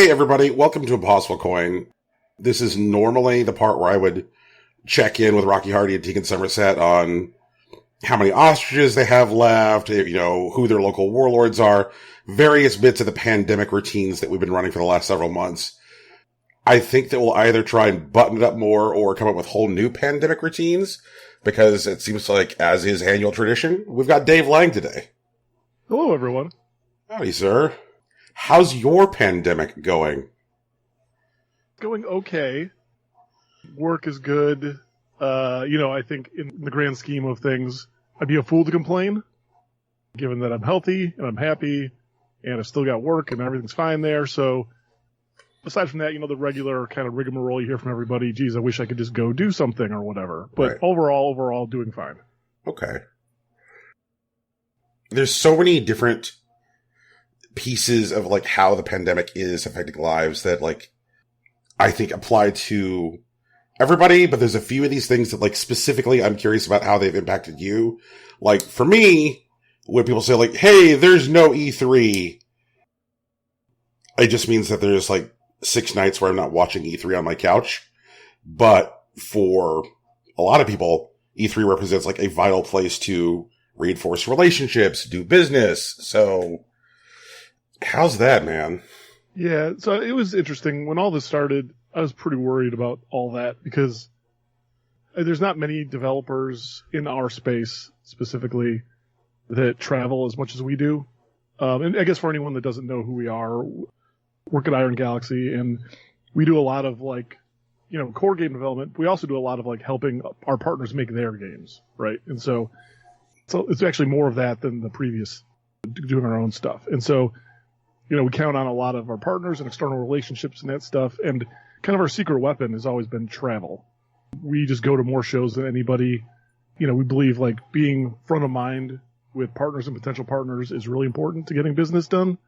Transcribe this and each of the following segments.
Hey everybody, welcome to Impossible Coin. This is normally the part where I would check in with Rocky Hardy and Tegan Somerset on how many ostriches they have left, who their local warlords are, various bits of the pandemic routines that we've been running for the last several months. I think that we'll either try and button it up more or come up with whole new pandemic routines, because it seems like, as is annual tradition, we've got Dave Lang today. Hello, everyone. Howdy, sir. How's your pandemic going? Going okay. Work is good. I think in the grand scheme of things, I'd be a fool to complain, given that I'm healthy and I'm happy and I've still got work and everything's fine there. So aside from that, the regular kind of rigmarole you hear from everybody, geez, I wish I could just go do something or whatever. But right. overall, doing fine. Okay. There's so many different pieces of how the pandemic is affecting lives that I think apply to everybody, but there's a few of these things that specifically I'm curious about how they've impacted you. For me, when people say hey, there's no E3, it just means that there's 6 nights where I'm not watching E3 on my couch. But for a lot of people, E3 represents a vital place to reinforce relationships, do business. So how's that, man? Yeah, so it was interesting. When all this started, I was pretty worried about all that because there's not many developers in our space specifically that travel as much as we do. And I guess for anyone that doesn't know who we are, work at Iron Galaxy, and we do a lot of core game development. We also do a lot of helping our partners make their games, right? And so it's actually more of that than the previous doing our own stuff. And so we count on a lot of our partners and external relationships and that stuff. And kind of our secret weapon has always been travel. We just go to more shows than anybody. We believe being front of mind with partners and potential partners is really important to getting business done.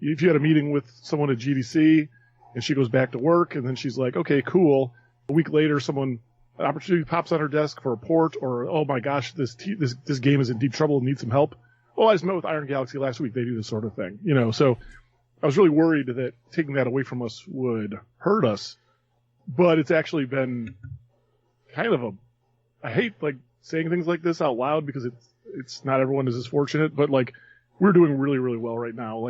If you had a meeting with someone at GDC and she goes back to work and then she's like, okay, cool. A week later, an opportunity pops on her desk for a port, or, oh my gosh, this game is in deep trouble and needs some help. Oh, I just met with Iron Galaxy last week. They do this sort of thing, So I was really worried that taking that away from us would hurt us. But it's actually been kind of I hate saying things like this out loud because it's not everyone is as fortunate, but we're doing really, really well right now.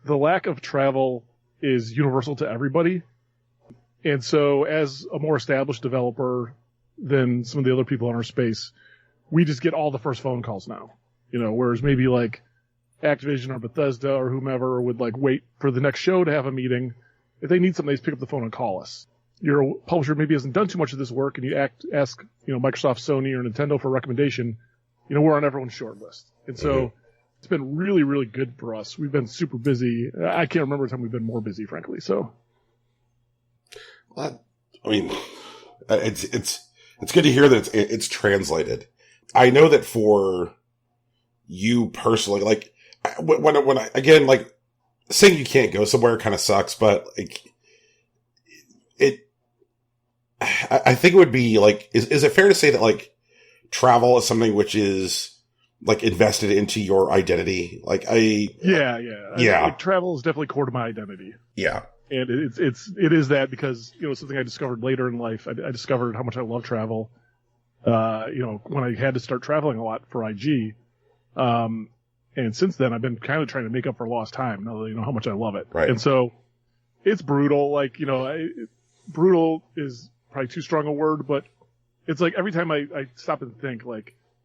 The lack of travel is universal to everybody. And so as a more established developer than some of the other people in our space, we just get all the first phone calls now. Whereas maybe Activision or Bethesda or whomever would wait for the next show to have a meeting. If they need something, they just pick up the phone and call us. Your publisher maybe hasn't done too much of this work, and you ask Microsoft, Sony, or Nintendo for a recommendation. We're on everyone's short list, and so it's been really, really good for us. We've been super busy. I can't remember a time we've been more busy, frankly. So, well, it's good to hear that it's translated. I know that for you personally, when I, again, saying you can't go somewhere kind of sucks, but I think it would be is it fair to say that travel is something which is invested into your identity? Yeah. Travel is definitely core to my identity. Yeah. And it is that because, it's something I discovered later in life. I discovered how much I love travel, when I had to start traveling a lot for IG. And since then, I've been kind of trying to make up for lost time now that how much I love it. Right. And so it's brutal. Brutal is probably too strong a word, but it's every time I stop and think,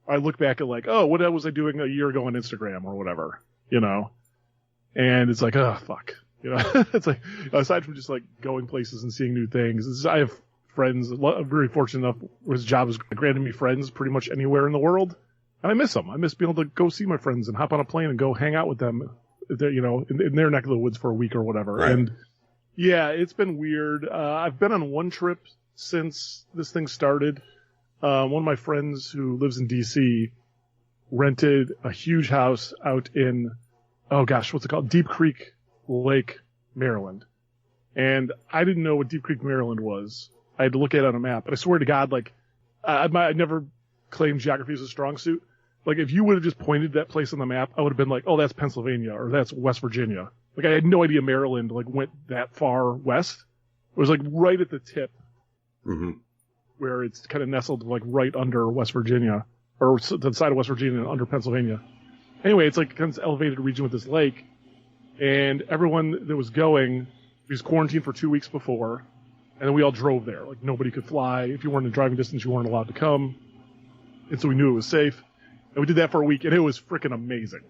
I look back at oh, what was I doing a year ago on Instagram or whatever, and it's oh, fuck. It's aside from just going places and seeing new things, I have friends. I'm very fortunate enough where his job has granted me friends pretty much anywhere in the world. And I miss them. I miss being able to go see my friends and hop on a plane and go hang out with them, in their neck of the woods for a week or whatever. Right. And yeah, it's been weird. I've been on one trip since this thing started. One of my friends who lives in DC rented a huge house out in, oh gosh, what's it called? Deep Creek Lake, Maryland. And I didn't know what Deep Creek, Maryland was. I had to look at it on a map. And I swear to God, I never claimed geography as a strong suit. If you would have just pointed that place on the map, I would have been oh, that's Pennsylvania or that's West Virginia. Like I had no idea Maryland like went that far west. It was like right at the tip, where it's kind of nestled like right under West Virginia, or the side of West Virginia under Pennsylvania. Anyway, it's like kind of elevated region with this lake, and everyone that was going was quarantined for 2 weeks before, and then we all drove there. Like nobody could fly. If you weren't in driving distance, you weren't allowed to come, and so we knew it was safe. And we did that for a week, and it was freaking amazing.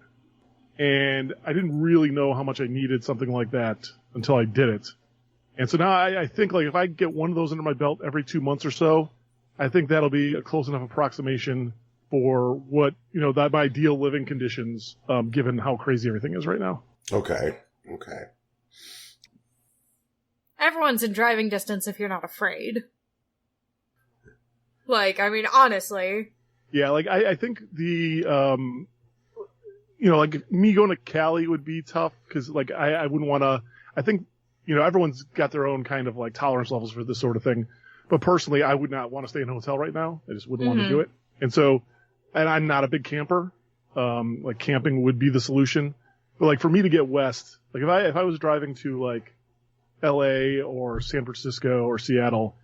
And I didn't really know how much I needed something like that until I did it. And so now I think like if I get one of those under my belt every 2 months or so, I think that'll be a close enough approximation for what, that my ideal living conditions, given how crazy everything is right now. Okay. Everyone's in driving distance if you're not afraid. Like, I mean, honestly. Yeah, like I think the, like me going to Cali would be tough because like I wouldn't want to, I think, everyone's got their own kind of like tolerance levels for this sort of thing. But personally, I would not want to stay in a hotel right now. I just wouldn't want to do it. And I'm not a big camper. Like camping would be the solution. But like for me to get west, like if I was driving to like LA or San Francisco or Seattle,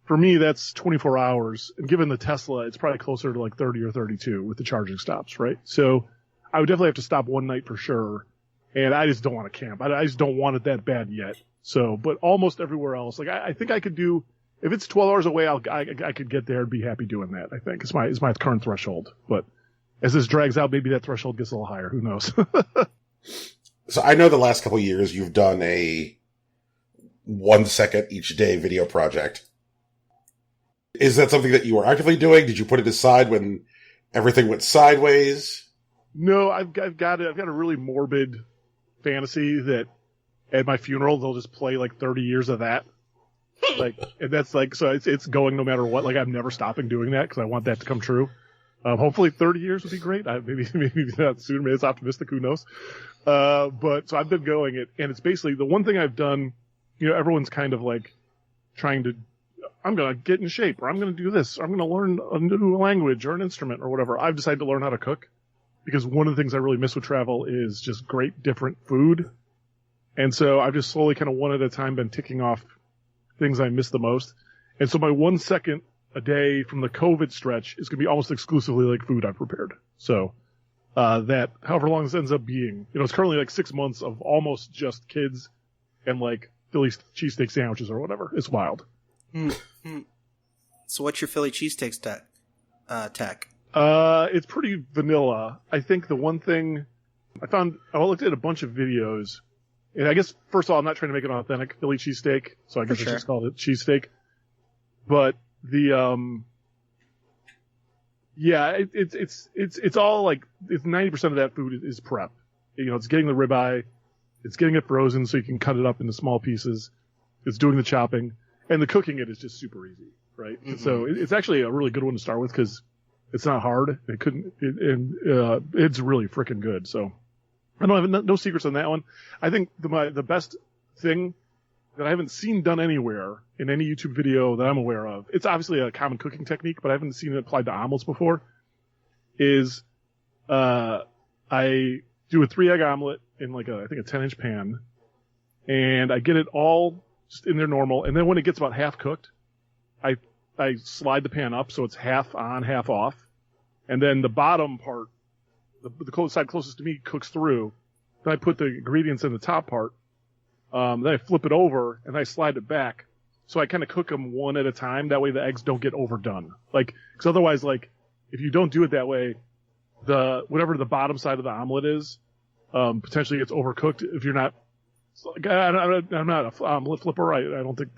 for me that's 24 hours. And given the Tesla, it's probably closer to like 30 or 32 with the charging stops, right? So I would definitely have to stop one night for sure. And I just don't want to camp. I just don't want it that bad yet. So, but almost everywhere else, like I think I could do, if it's 12 hours away, I could get there and be happy doing that. I think it's my current threshold. But as this drags out, maybe that threshold gets a little higher. Who knows? So I know the last couple of years you've done a 1 second each day video project. Is that something that you were actively doing? Did you put it aside when everything went sideways? No, I've got a really morbid fantasy that at my funeral they'll just play like 30 years of that. Like, and that's like, so it's going no matter what. Like, I'm never stopping doing that because I want that to come true. Hopefully 30 years would be great. Maybe not sooner. Maybe it's optimistic. Who knows? But so I've been going it, and it's basically the one thing I've done. Everyone's kind of like trying to, I'm going to get in shape, or I'm going to do this, or I'm going to learn a new language or an instrument or whatever. I've decided to learn how to cook because one of the things I really miss with travel is just great different food. And so I've just slowly kind of one at a time been ticking off things I miss the most. And so my 1 second a day from the COVID stretch is going to be almost exclusively like food I've prepared. So, that however long this ends up being, it's currently like 6 months of almost just kids and like Philly cheesesteak sandwiches or whatever. It's wild. So what's your Philly cheesesteaks tech? It's pretty vanilla. I think the one thing I looked at a bunch of videos. And I guess, first of all, I'm not trying to make an authentic Philly cheesesteak, so I guess I just called it cheesesteak. But it's all like, it's 90% of that food is prep. It's getting the ribeye, it's getting it frozen so you can cut it up into small pieces, it's doing the chopping, and the cooking it is just super easy, right? Mm-hmm. And so it's actually a really good one to start with because it's not hard. It's really freaking good, so. I don't have no secrets on that one. I think the best thing that I haven't seen done anywhere in any YouTube video that I'm aware of, it's obviously a common cooking technique, but I haven't seen it applied to omelets before, is I do a 3-egg omelet in like I think a 10-inch pan, and I get it all just in there normal, and then when it gets about half cooked, I slide the pan up so it's half on, half off, and then the bottom part, the side closest to me cooks through. Then I put the ingredients in the top part. Then I flip it over and I slide it back. So I kind of cook them one at a time. That way the eggs don't get overdone. Like, cause otherwise, like, if you don't do it that way, whatever the bottom side of the omelet is, potentially gets overcooked if you're not, I'm not an omelet flipper. I don't think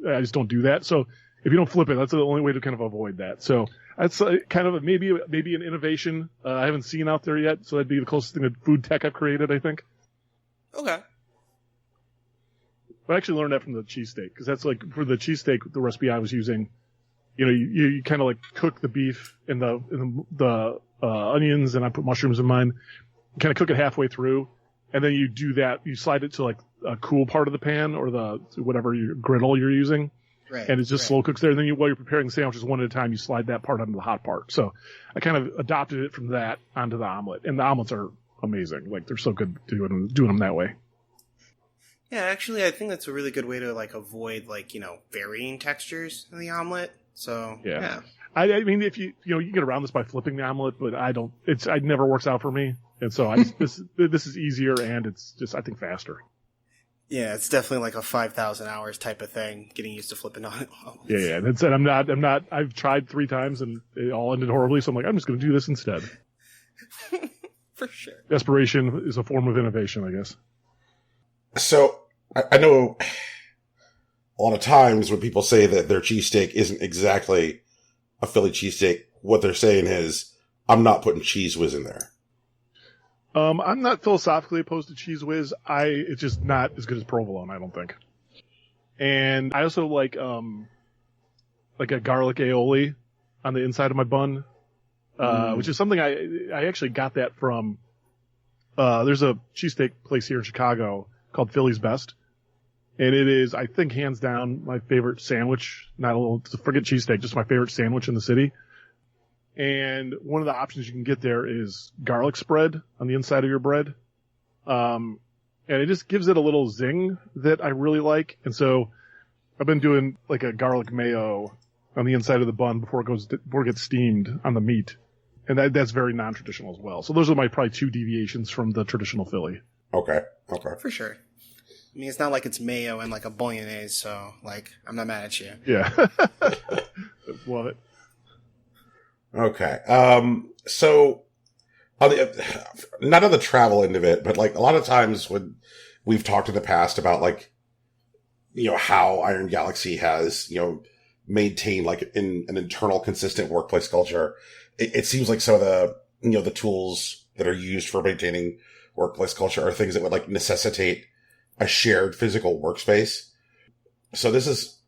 I just don't do that. So if you don't flip it, that's the only way to kind of avoid that. So that's kind of maybe an innovation I haven't seen out there yet. So that'd be the closest thing to food tech I've created, I think. Okay. I actually learned that from the cheesesteak because that's like for the cheesesteak, the recipe I was using. You kind of like cook the beef in the onions, and I put mushrooms in mine. You kind of cook it halfway through, and then you do that. You slide it to like a cool part of the pan or whatever griddle you're using. Right, and it just slow cooks there. And then while you're preparing the sandwiches one at a time, you slide that part onto the hot part. So I kind of adopted it from that onto the omelet. And the omelets are amazing. Like, they're so good doing them that way. Yeah, actually, I think that's a really good way to like avoid like varying textures in the omelet. So Yeah. I mean, if you get around this by flipping the omelet, but it never works out for me. And so this is easier and it's just, I think, faster. Yeah, it's definitely like a 5,000 hours type of thing, getting used to flipping on omelets. Yeah. That's it. I'm not, I've tried 3 times and it all ended horribly. So I'm like, I'm just going to do this instead. For sure. Desperation is a form of innovation, I guess. So I know a lot of times when people say that their cheesesteak isn't exactly a Philly cheesesteak, what they're saying is, I'm not putting Cheese Whiz in there. I'm not philosophically opposed to Cheese Whiz. It's just not as good as provolone, I don't think. And I also like a garlic aioli on the inside of my bun, which is something I actually got that from. There's a cheesesteak place here in Chicago called Philly's Best. And it is, I think, hands down my favorite sandwich. Forget cheesesteak, just my favorite sandwich in the city. And one of the options you can get there is garlic spread on the inside of your bread. And it just gives it a little zing that I really like. And so I've been doing like a garlic mayo on the inside of the bun before it gets steamed on the meat. And that's very non-traditional as well. So those are my probably 2 deviations from the traditional Philly. Okay. For sure. I mean, it's not like it's mayo and like a bolognese, so like I'm not mad at you. Yeah. Love it. Okay. So not on the travel end of it, but like a lot of times when we've talked in the past about like, how Iron Galaxy has, maintained like an internal consistent workplace culture. It seems like some of the, the tools that are used for maintaining workplace culture are things that would like necessitate a shared physical workspace. So this is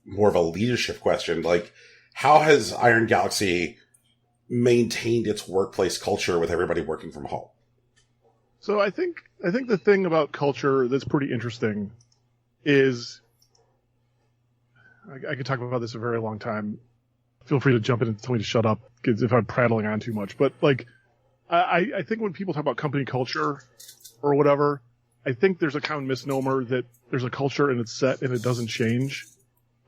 more of a leadership question. Like, how has Iron Galaxy maintained its workplace culture with everybody working from home? So I think the thing about culture that's pretty interesting is I could talk about this a very long time. Feel free to jump in and tell me to shut up if I'm prattling on too much. But like, I think when people talk about company culture or whatever, I think there's a common misnomer that there's a culture and it's set and it doesn't change.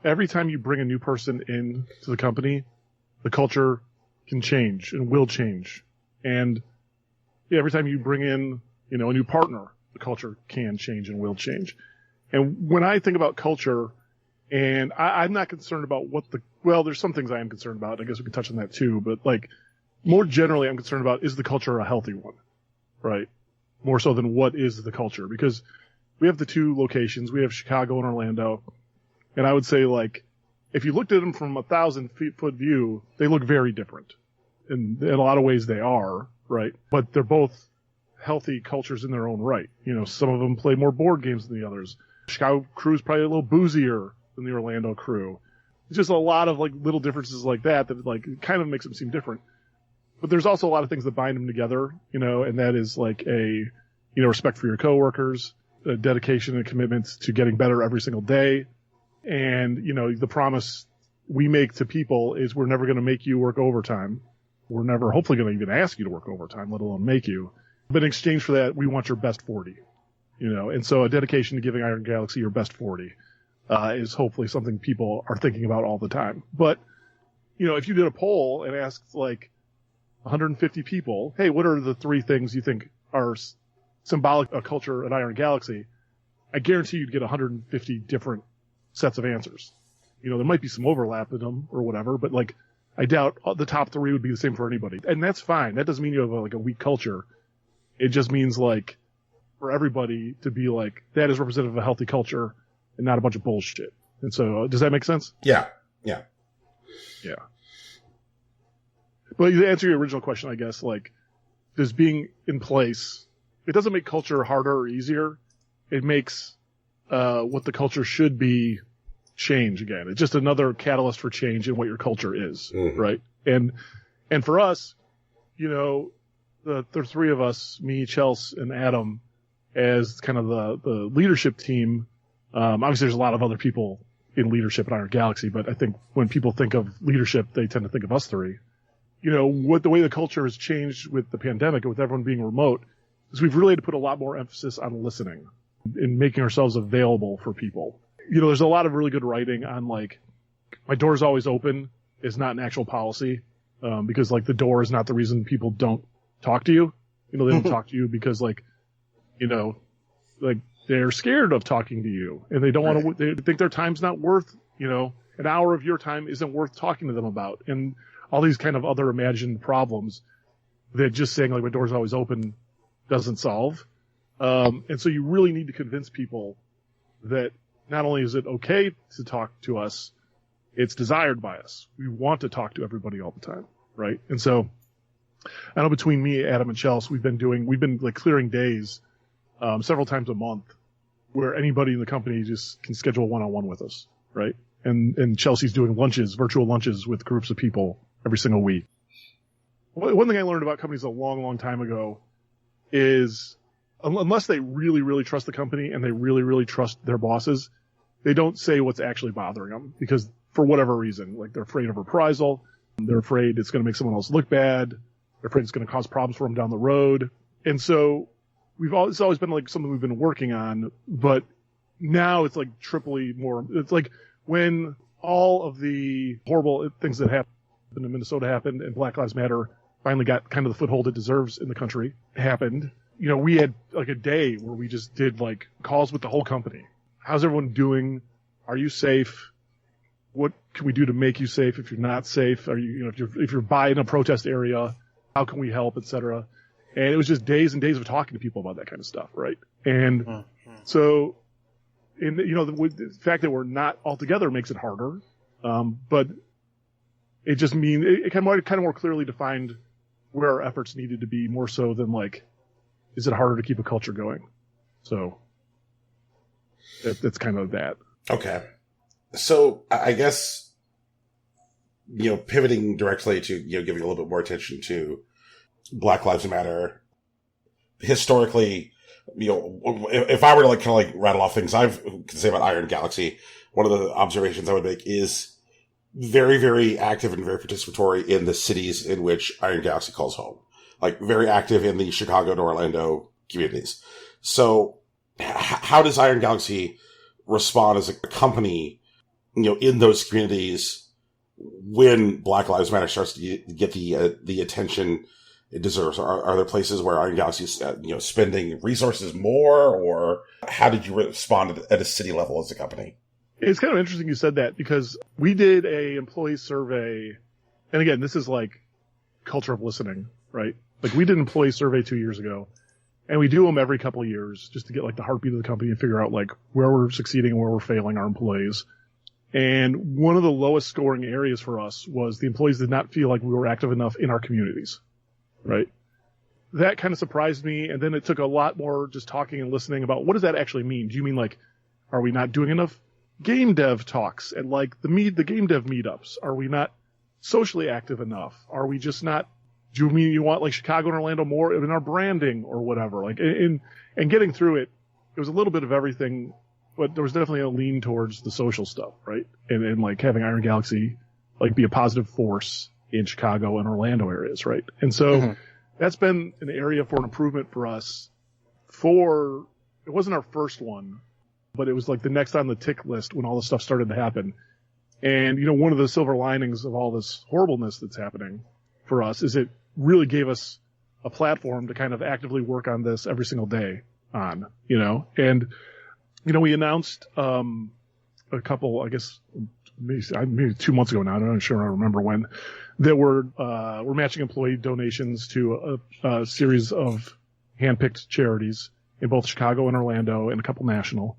Every time you bring a new person in to the company, the culture can change and will change. And every time you bring in, a new partner, the culture can change and will change. And when I think about culture, and I'm not concerned about there's some things I am concerned about. I guess we can touch on that too. But like, more generally, I'm concerned about, is the culture a healthy one? Right? More so than what is the culture, because we have the 2 locations. We have Chicago and Orlando. And I would say, like, if you looked at them from 1,000-foot view, they look very different. And in a lot of ways they are, right? But they're both healthy cultures in their own right. Some of them play more board games than the others. Chicago crew is probably a little boozier than the Orlando crew. It's just a lot of like little differences like that like kind of makes them seem different. But there's also a lot of things that bind them together, and that is like a, respect for your coworkers, a dedication and commitment to getting better every single day. And, the promise we make to people is we're never going to make you work overtime. We're never hopefully going to even ask you to work overtime, let alone make you. But in exchange for that, we want your best 40, and so a dedication to giving Iron Galaxy your best 40 is hopefully something people are thinking about all the time. But, if you did a poll and asked like 150 people, hey, what are the 3 things you think are symbolic of culture at Iron Galaxy? I guarantee you'd get 150 different sets of answers. There might be some overlap in them or whatever, but like, I doubt the top 3 would be the same for anybody. And that's fine. That doesn't mean you have like a weak culture. It just means like for everybody to be like, that is representative of a healthy culture and not a bunch of bullshit. And so, does that make sense? Yeah. But to answer your original question, I guess, like, does being in place, it doesn't make culture harder or easier. It makes what the culture should be change again. It's just another catalyst for change in what your culture is, right? And for us, the 3 of us, me, Chelsea, and Adam, as kind of the leadership team. Obviously, there's a lot of other people in leadership at Iron Galaxy, but I think when people think of leadership, they tend to think of us 3. The way the culture has changed with the pandemic and with everyone being remote is we've really had to put a lot more emphasis on listening. in making ourselves available for people. There's a lot of really good writing on like, my door's always open is not an actual policy, because like the door is not the reason people don't talk to you. They don't talk to you because like they're scared of talking to you and they don't want to, they think their time's not worth, an hour of your time isn't worth talking to them about. And all these kind of other imagined problems that just saying like my door's always open doesn't solve. And so you really need to convince people that not only is it okay to talk to us, it's desired by us. We want to talk to everybody all the time, right? And so I know between me, Adam, and Chelsea, we've been like clearing days several times a month where anybody in the company just can schedule one-on-one with us, right? And Chelsea's doing virtual lunches with groups of people every single week. One thing I learned about companies a long, long time ago is unless they really, really trust the company and they really, really trust their bosses, they don't say what's actually bothering them because for whatever reason, like they're afraid of reprisal, they're afraid it's going to make someone else look bad, they're afraid it's going to cause problems for them down the road. And so it's always been like something we've been working on, but now it's like triply more. It's like when all of the horrible things that happened in Minnesota happened and Black Lives Matter finally got kind of the foothold it deserves in the country happened. We had like a day where we just did like calls with the whole company. How's everyone doing? Are you safe? What can we do to make you safe? If you're not safe, if you're by in a protest area, how can we help, etc. And it was just days and days of talking to people about that kind of stuff, right? And so, the fact that we're not all together makes it harder, but it just means it kind of more clearly defined where our efforts needed to be more so than like, is it harder to keep a culture going? So that's kind of that. Okay. So I guess, pivoting directly to, giving a little bit more attention to Black Lives Matter. Historically, if I were to like kind of like rattle off things I can say about Iron Galaxy, one of the observations I would make is very, very active and very participatory in the cities in which Iron Galaxy calls home. Like very active in the Chicago and Orlando communities. So how does Iron Galaxy respond as a company, in those communities when Black Lives Matter starts to get the attention it deserves? Are there places where Iron Galaxy is, spending resources more, or how did you respond at a city level as a company? It's kind of interesting you said that because we did a employee survey, and again, this is like culture of listening, right? Like we did an employee survey 2 years ago, and we do them every couple of years just to get like the heartbeat of the company and figure out like where we're succeeding and where we're failing our employees. And one of the lowest scoring areas for us was the employees did not feel like we were active enough in our communities, right? That kind of surprised me. And then it took a lot more just talking and listening about what does that actually mean? Do you mean like, are we not doing enough game dev talks and like the game dev meetups? Are we not socially active enough? Are we just not, do you mean you want like Chicago and Orlando more in our branding or whatever? Like and getting through it, it was a little bit of everything, but there was definitely a lean towards the social stuff, right? And like having Iron Galaxy like be a positive force in Chicago and Orlando areas, right? And so that's been an area for an improvement for us. It wasn't our first one, but it was like the next on the tick list when all this stuff started to happen. And, one of the silver linings of all this horribleness that's happening for us is it really gave us a platform to kind of actively work on this every single day on, and, we announced, a couple, I guess, maybe 2 months ago now. I'm not sure I remember when, that we're matching employee donations to a series of handpicked charities in both Chicago and Orlando and a couple national.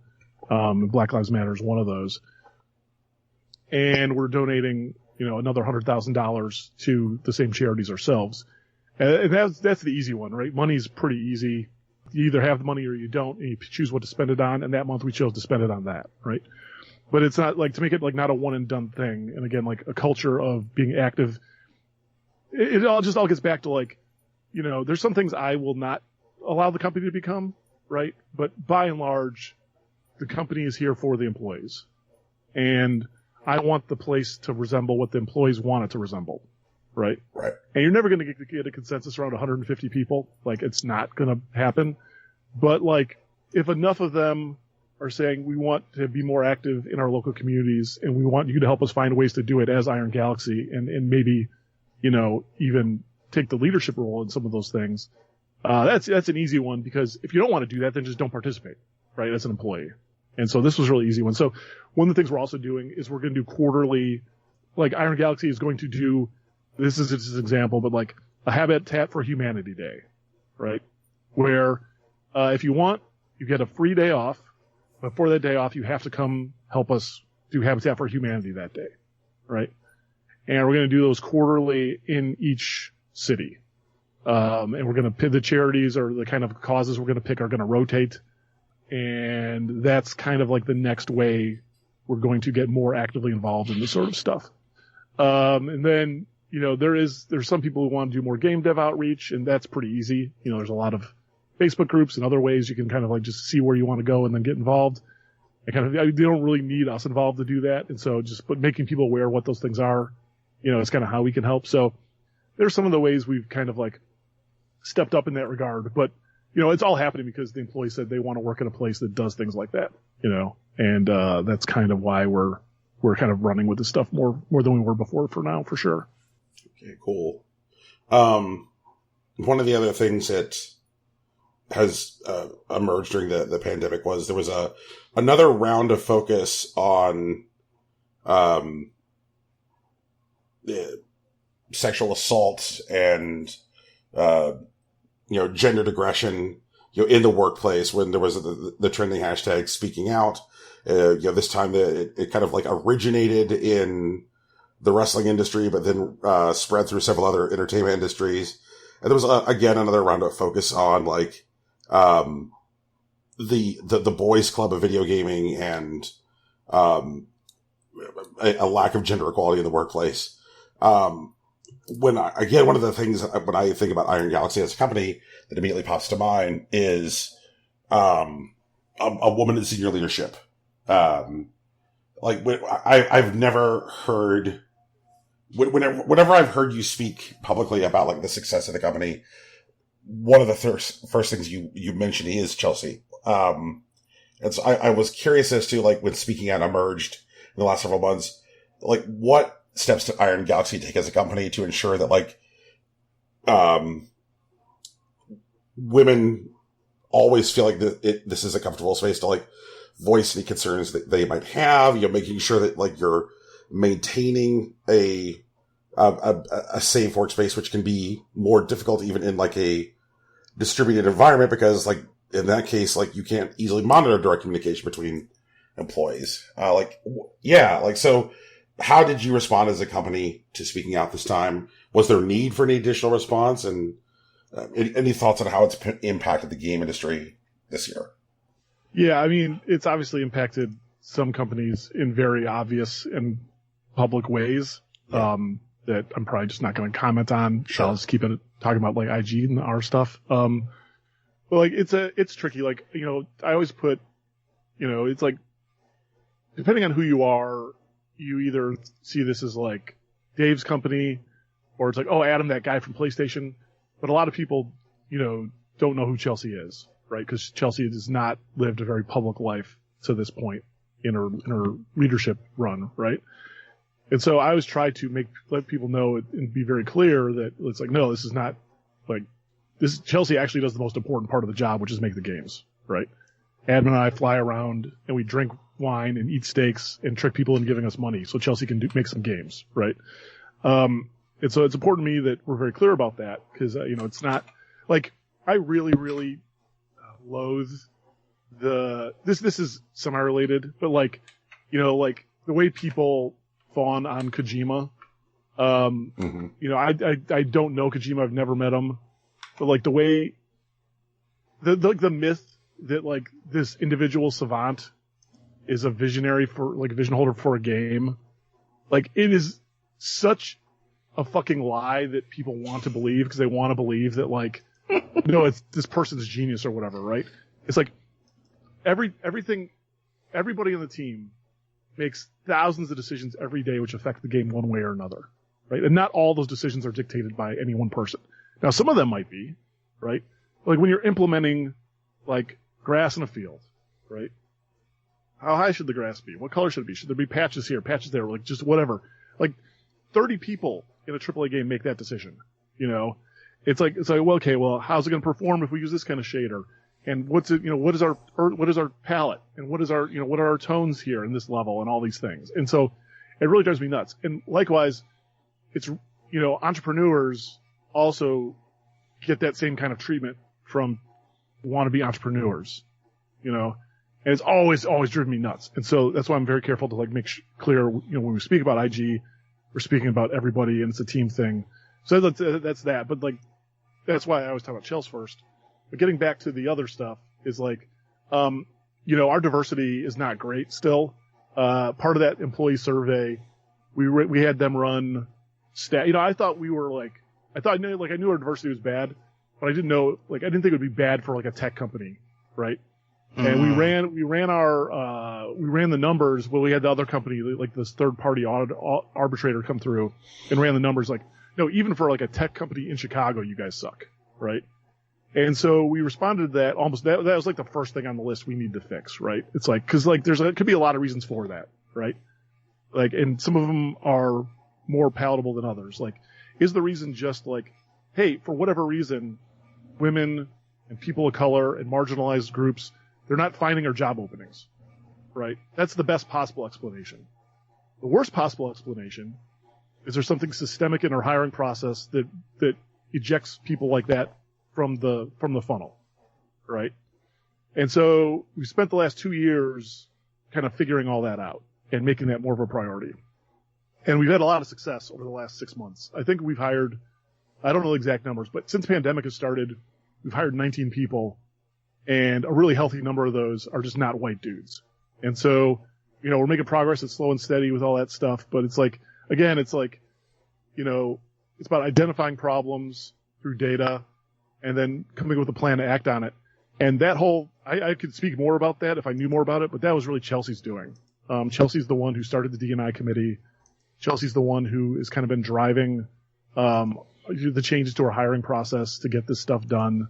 Black Lives Matter is one of those. And we're donating, another $100,000 to the same charities ourselves. And that's the easy one, right? Money's pretty easy. You either have the money or you don't, and you choose what to spend it on. And that month we chose to spend it on that, right? But it's not like to make it like not a one and done thing. And again, like a culture of being active. It all gets back to like, there's some things I will not allow the company to become, right? But by and large, the company is here for the employees. And I want the place to resemble what the employees want it to resemble, right? Right. And you're never going to get a consensus around 150 people. Like, it's not going to happen. But, like, if enough of them are saying we want to be more active in our local communities and we want you to help us find ways to do it as Iron Galaxy and maybe, even take the leadership role in some of those things, that's an easy one, because if you don't want to do that, then just don't participate, right, as an employee. And so this was a really easy one. So one of the things we're also doing is we're going to do quarterly, like Iron Galaxy is going to do, this is just an example, but like a Habitat for Humanity Day, right? Where if you want, you get a free day off. But for that day off, you have to come help us do Habitat for Humanity that day, right? And we're going to do those quarterly in each city. And we're going to pick the charities, or the kind of causes we're going to pick are going to rotate. And that's kind of like the next way we're going to get more actively involved in this sort of stuff. And then, there's some people who want to do more game dev outreach, and that's pretty easy. There's a lot of Facebook groups and other ways you can kind of like just see where you want to go and then get involved. And they don't really need us involved to do that. And so making people aware of what those things are, is kind of how we can help. So there's some of the ways we've kind of like stepped up in that regard. But, it's all happening because the employees said they want to work in a place that does things like that, and that's kind of why we're kind of running with this stuff more than we were before for now, for sure. Okay, cool. One of the other things that has emerged during the pandemic was there was another round of focus on sexual assault and gendered aggression in the workplace, when there was the trending hashtag speaking out. This time it kind of like originated in the wrestling industry, but then spread through several other entertainment industries. And there was again another round of focus on like the boys club of video gaming and a lack of gender equality in the workplace. One of the things when I think about Iron Galaxy as a company that immediately pops to mind is a woman in senior leadership. I've never heard, whenever I've heard you speak publicly about like the success of the company, one of the first things you mentioned is Chelsea. And so I was curious as to, like, when Speaking Out emerged in the last several months, like, what steps did Iron Galaxy take as a company to ensure that, like, women always feel like this is a comfortable space to, like, voice any concerns that they might have, making sure that, like, you're maintaining a safe workspace, which can be more difficult even in, like, a distributed environment, because, like, in that case, like, you can't easily monitor direct communication between employees. So how did you respond as a company to Speaking Out this time? Was there a need for any additional response? And any thoughts on how it's impacted the game industry this year? Yeah, I mean, it's obviously impacted some companies in very obvious and public ways that I'm probably just not going to comment on. Sure. I'll just keep it talking about like IG and our stuff. But like it's tricky. Like, I always put, it's like, depending on who you are, you either see this as like Dave's company, or it's like, oh, Adam, that guy from PlayStation. But a lot of people, don't know who Chelsea is, right? Because Chelsea has not lived a very public life to this point in her leadership run, right? And so I always try to let people know and be very clear that it's like, no, this is not like this. Chelsea actually does the most important part of the job, which is make the games, right? Adam and I fly around and we drink wine and eat steaks and trick people into giving us money so Chelsea can make some games, right? And so it's important to me that we're very clear about that, because it's not like I really, really loathe this is semi-related, but like the way people fawn on Kojima. I don't know Kojima. I've never met him, but like the way the myth that like this individual savant is a visionary for like a vision holder for a game, like it is such a fucking lie that people want to believe, because they want to believe that like it's this person's genius or whatever, right? It's like everybody on the team makes thousands of decisions every day which affect the game one way or another, right? And not all those decisions are dictated by any one person. Now, some of them might be, right? Like when you're implementing like grass in a field, right? How high should the grass be? What color should it be? Should there be patches here, patches there, like just whatever? Like 30 people in a AAA game make that decision. You know, it's like well, okay, well, how's it going to perform if we use this kind of shader? And what's it? You know, what is our palette? And what are our tones here in this level? And all these things. And so it really drives me nuts. And likewise, it's, you know, entrepreneurs also get that same kind of treatment from wannabe entrepreneurs, you know, and it's always driven me nuts. And so that's why I'm very careful to like make clear, you know, when we speak about IG, we're speaking about everybody and it's a team thing. So that's that. But like, that's why I always talk about Chels first. But getting back to the other stuff is like, you know, our diversity is not great still. Part of that employee survey, we had them run stat. You know, I knew our diversity was bad, but I didn't think it would be bad for like a tech company, right? Mm-hmm. And we ran the numbers. Well, we had the other company, like this third party arbitrator come through and ran the numbers like, no, even for like a tech company in Chicago, you guys suck, right? And so we responded to that almost, that was like the first thing on the list we need to fix, right? It's like, cause like could be a lot of reasons for that, right? Like, and some of them are more palatable than others. Like, is the reason just like, hey, for whatever reason, women and people of color and marginalized groups, they're not finding our job openings, right? That's the best possible explanation. The worst possible explanation is there something systemic in our hiring process that ejects people like that from the funnel, right? And so we spent the last 2 years kind of figuring all that out and making that more of a priority. And we've had a lot of success over the last 6 months. I think we've hired, I don't know the exact numbers, but since the pandemic has started, we've hired 19 people, and a really healthy number of those are just not white dudes. And so, you know, we're making progress. It's slow and steady with all that stuff, but it's like, again, it's like, you know, it's about identifying problems through data and then coming with a plan to act on it. And that whole, I could speak more about that if I knew more about it, but that was really Chelsea's doing. Chelsea's the one who started the D&I committee. Chelsea's the one who has kind of been driving the changes to our hiring process to get this stuff done.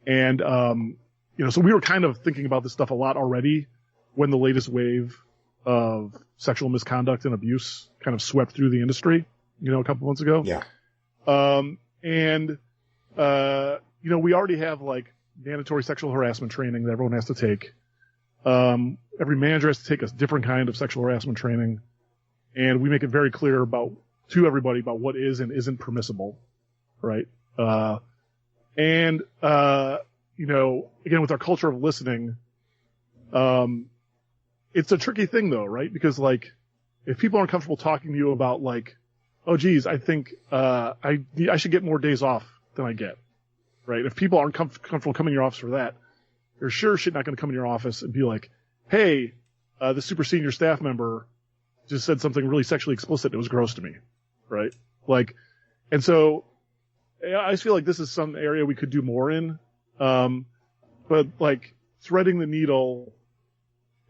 And, you know, so we were kind of thinking about this stuff a lot already when the latest wave of sexual misconduct and abuse kind of swept through the industry, you know, a couple months ago. Yeah. You know, we already have like mandatory sexual harassment training that everyone has to take. Every manager has to take a different kind of sexual harassment training. And we make it very clear to everybody about what is and isn't permissible. Right. You know, again, with our culture of listening, it's a tricky thing though, right? Because like, if people aren't comfortable talking to you about like, oh geez, I think, I should get more days off than I get. Right. If people aren't comfortable coming to your office for that, you're sure shit not going to come in your office and be like, hey, the super senior staff member just said something really sexually explicit. It was gross to me. Right. Like, and so I just feel like this is some area we could do more in. But like threading the needle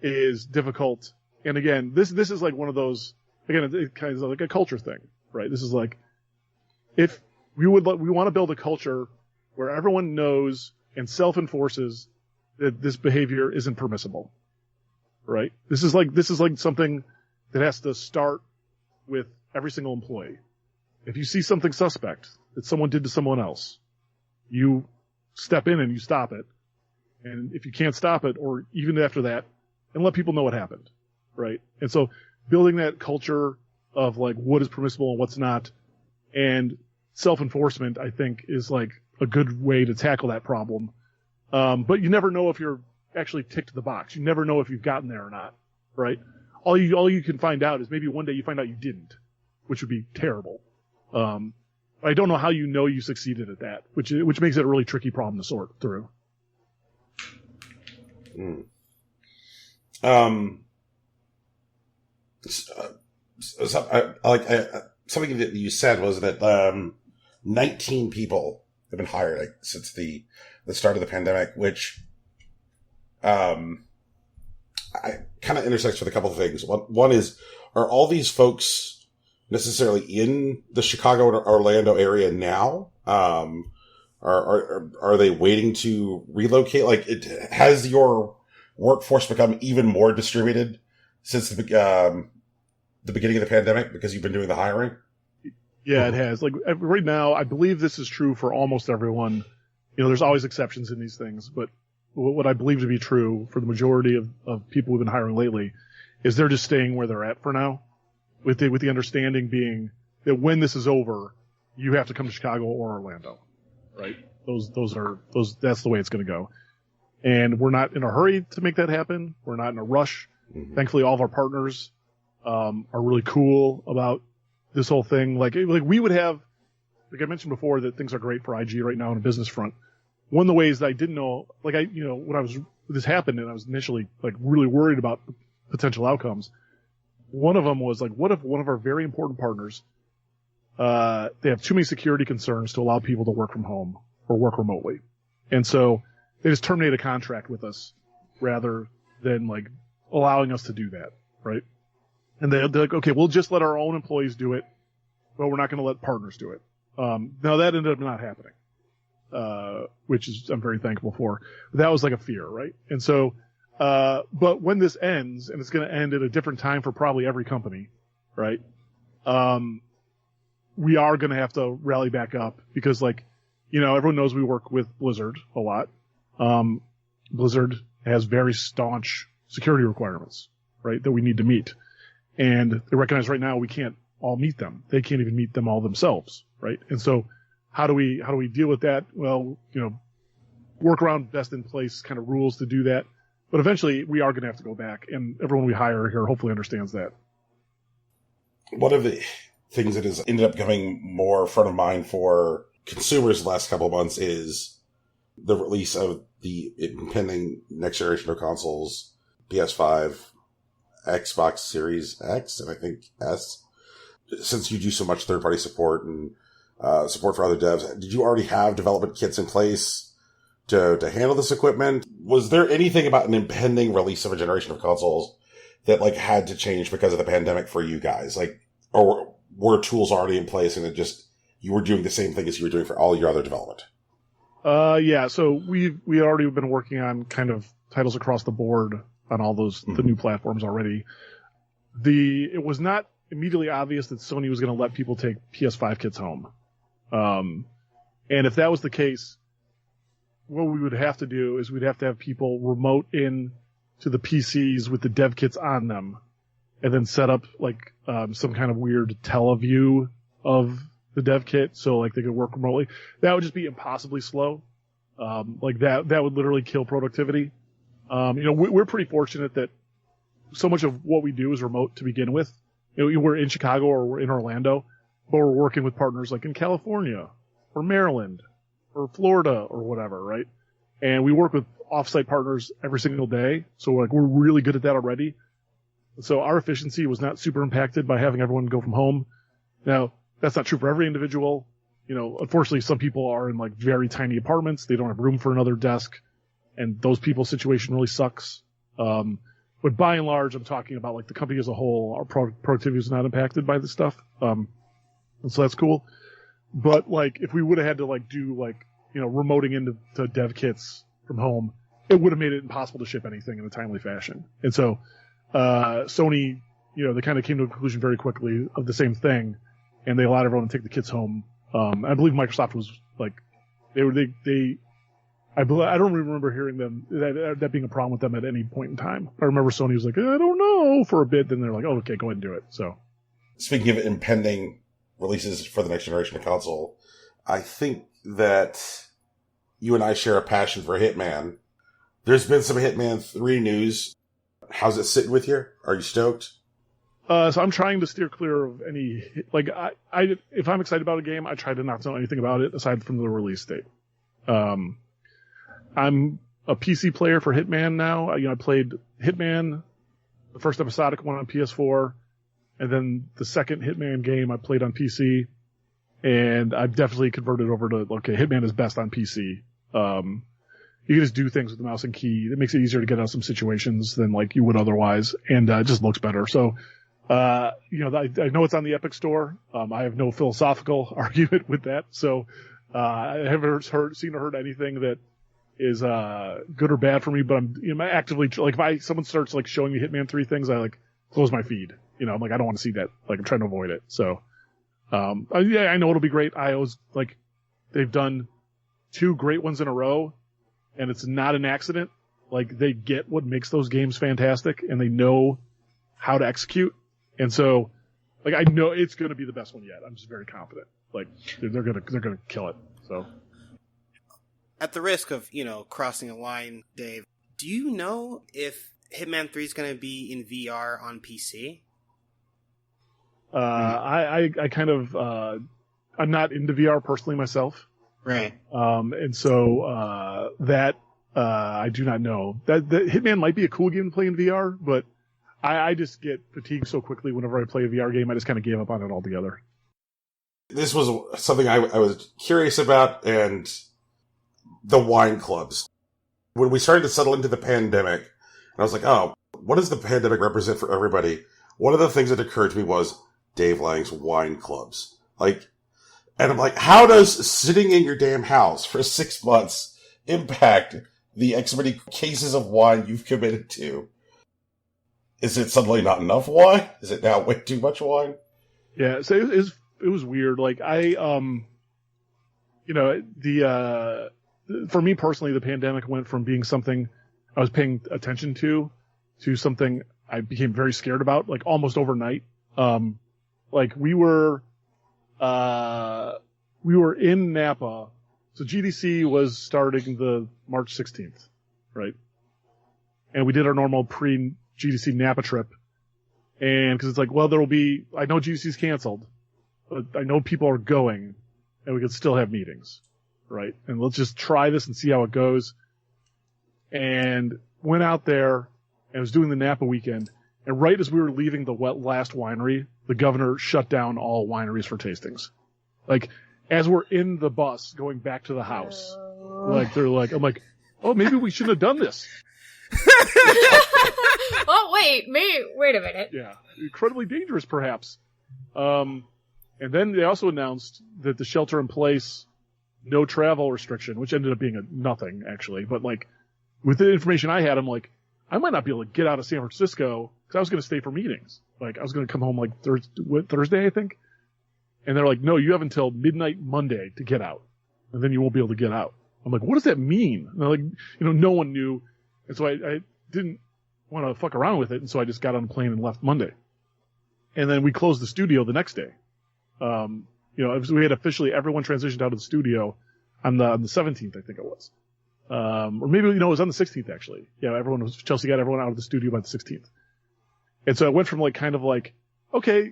is difficult. And again, this is like one of those, again, it kind of like a culture thing, right? This is like, if we want to build a culture where everyone knows and self-enforces that this behavior isn't permissible, right? This is like something that has to start with every single employee. If you see something suspect that someone did to someone else, you step in and you stop it. And if you can't stop it, or even after that, and let people know what happened, right? And so building that culture of like what is permissible and what's not, and self-enforcement, I think, is like a good way to tackle that problem. But you never know if you're actually ticked the box. You never know if you've gotten there or not, right? All you can find out is maybe one day you find out you didn't, which would be terrible. I don't know how you know you succeeded at that, which makes it a really tricky problem to sort through. Something that you said was that 19 people have been hired since the start of the pandemic, which I kind of intersects with a couple of things. One is, are all these folks necessarily in the Chicago or Orlando area now? Are Are they waiting to relocate? Like, has your workforce become even more distributed since the beginning of the pandemic because you've been doing the hiring? Yeah, it has. Like right now, I believe this is true for almost everyone. There's always exceptions in these things, but what I believe to be true for the majority of people we've been hiring lately is they're just staying where they're at for now, with the understanding being that when this is over, you have to come to Chicago or Orlando, right? That's the way it's going to go. And we're not in a hurry to make that happen. We're not in a rush. Mm-hmm. Thankfully, all of our partners are really cool about this whole thing. Like we would have, like I mentioned before, that things are great for IG right now on a business front. One of the ways that I didn't know, when this happened and I was initially like really worried about potential outcomes, one of them was like, what if one of our very important partners, they have too many security concerns to allow people to work from home or work remotely. And so they just terminate a contract with us rather than like allowing us to do that. Right. And they're like, okay, we'll just let our own employees do it, but we're not going to let partners do it. Now that ended up not happening, which is, I'm very thankful for. But that was like a fear, right? And so, but when this ends, and it's going to end at a different time for probably every company, right? We are going to have to rally back up because everyone knows we work with Blizzard a lot. Blizzard has very staunch security requirements, right? That we need to meet. And they recognize right now we can't all meet them. They can't even meet them all themselves, right? And so how do we deal with that? Well, work around best in place kind of rules to do that. But eventually we are going to have to go back, and everyone we hire here hopefully understands that. One of the things that has ended up becoming more front of mind for consumers the last couple of months is the release of the impending next generation of consoles, PS5, Xbox Series X, and I think S. Since you do so much third-party support and support for other devs, did you already have development kits in place to handle this equipment? Was there anything about an impending release of a generation of consoles that had to change because of the pandemic for you guys? Or were tools already in place and you were doing the same thing as you were doing for all your other development? Yeah. So we already been working on kind of titles across the board on all those, the new platforms already. It was not immediately obvious that Sony was going to let people take PS5 kits home. And if that was the case, what we would have to do is we'd have to have people remote in to the PCs with the dev kits on them and then set up some kind of weird teleview of the dev kit so they could work remotely. That would just be impossibly slow. That would literally kill productivity. We're pretty fortunate that so much of what we do is remote to begin with. We're in Chicago or we're in Orlando, but we're working with partners in California or Maryland or Florida or whatever, right? And we work with offsite partners every single day. So we're really good at that already. So our efficiency was not super impacted by having everyone go from home. Now, that's not true for every individual. Unfortunately, some people are in very tiny apartments. They don't have room for another desk. And those people's situation really sucks. But by and large, I'm talking about the company as a whole, our productivity is not impacted by this stuff. And so that's cool. But if we would have had to do remoting into dev kits from home, it would have made it impossible to ship anything in a timely fashion. And so, Sony, they kind of came to a conclusion very quickly of the same thing, and they allowed everyone to take the kits home. I believe Microsoft was I don't remember hearing them that being a problem with them at any point in time. I remember Sony was like, I don't know, for a bit. Then they're like, oh, okay, go ahead and do it. So, speaking of impending releases for the next generation of console, I think that you and I share a passion for Hitman. There's been some Hitman 3 news. How's it sitting with you? Are you stoked? So I'm trying to steer clear of any if I'm excited about a game, I try to not know anything about it aside from the release date. I'm a PC player for Hitman now. I played Hitman, the first episodic one on PS4, and then the second Hitman game I played on PC, and I've definitely converted over to, Hitman is best on PC. You can just do things with the mouse and key. It makes it easier to get out of some situations than you would otherwise, and it just looks better. So, I know it's on the Epic Store. I have no philosophical argument with that. So, I haven't seen or heard anything that is good or bad for me, but I'm actively like if someone starts like showing me Hitman 3 things, I like close my feed. I'm like I don't want to see that. Like I'm trying to avoid it. So yeah, I know it'll be great. I always like they've done 2 great ones in a row, and it's not an accident. Like they get what makes those games fantastic, and they know how to execute. And so, like I know it's going to be the best one yet. I'm just very confident. Like they're gonna kill it. So, at the risk of crossing a line, Dave, do you know if Hitman 3 is going to be in VR on PC? I kind of I'm not into VR personally myself. Right. And so that I do not know. That Hitman might be a cool game to play in VR, but I just get fatigued so quickly whenever I play a VR game. I just kind of gave up on it altogether. This was something I was curious about, and the wine clubs. When we started to settle into the pandemic, and I was like, oh, what does the pandemic represent for everybody? One of the things that occurred to me was Dave Lang's wine clubs. Like, and I'm like, how does sitting in your damn house for 6 months impact the X many cases of wine you've committed to? Is it suddenly not enough wine? Is it now way too much wine? Yeah, so it was weird. Like for me personally, the pandemic went from being something I was paying attention to something I became very scared about, like almost overnight. Like we were in Napa. So GDC was starting the March 16th, right? And we did our normal pre-GDC Napa trip. And because it's like, well, I know GDC's canceled, but I know people are going, and we could still have meetings, right? And let's just try this and see how it goes. And went out there and was doing the Napa weekend. And right as we were leaving the last winery, the governor shut down all wineries for tastings. Like, as we're in the bus going back to the house, I'm like, oh, maybe we shouldn't have done this. Oh, wait a minute. Yeah. Incredibly dangerous, perhaps. And then they also announced that the shelter in place, no travel restriction, which ended up being nothing, actually. But, like, with the information I had, I'm like, I might not be able to get out of San Francisco because I was going to stay for meetings. Like, I was going to come home, like, Thursday, I think. And they're like, no, you have until midnight Monday to get out. And then you won't be able to get out. I'm like, what does that mean? And they're like, no one knew. And so I didn't want to fuck around with it. And so I just got on a plane and left Monday. And then we closed the studio the next day. We had officially everyone transitioned out of the studio on the 17th, I think it was. Or maybe, it was on the 16th, actually. Yeah, Chelsea got everyone out of the studio by the 16th. And so it went from like, kind of like, okay,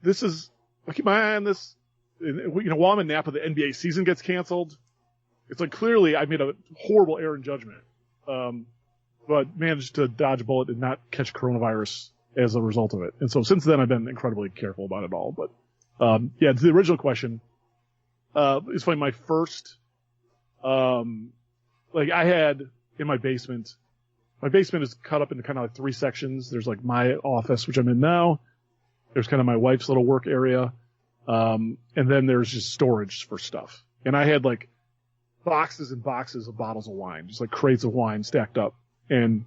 this is, keep my eye on this. While I'm in Napa, the NBA season gets canceled. It's like, clearly I made a horrible error in judgment. But managed to dodge a bullet and not catch coronavirus as a result of it. And so since then I've been incredibly careful about it all. But, to the original question, it's funny, my first, I had in my basement is cut up into kind of like 3 sections. There's like my office, which I'm in now. There's kind of my wife's little work area. And then there's just storage for stuff. And I had like boxes and boxes of bottles of wine, just like crates of wine stacked up. And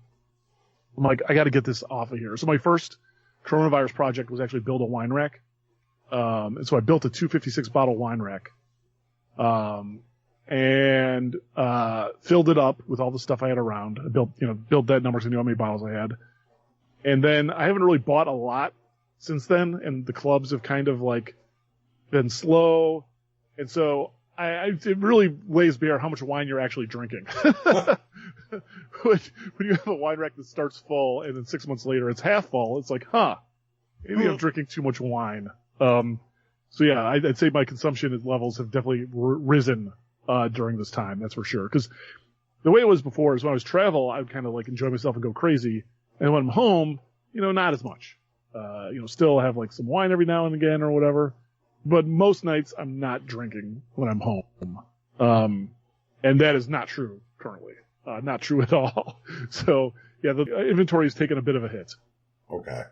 I'm like, I got to get this off of here. So my first coronavirus project was actually build a wine rack. And so I built a 256 bottle wine rack. And filled it up with all the stuff I had around. I built that number so I knew how many bottles I had. And then I haven't really bought a lot since then, and the clubs have kind of like been slow. And so it really lays bare how much wine you're actually drinking. When you have a wine rack that starts full and then 6 months later it's half full, it's like, maybe I'm drinking too much wine. So yeah, I'd say my consumption levels have definitely risen during this time, that's for sure. Because the way it was before is when I was travel, I would kind of like enjoy myself and go crazy. And when I'm home, not as much. Still have like some wine every now and again or whatever. But most nights I'm not drinking when I'm home. And that is not true currently. Not true at all. So yeah, the inventory has taken a bit of a hit. Okay.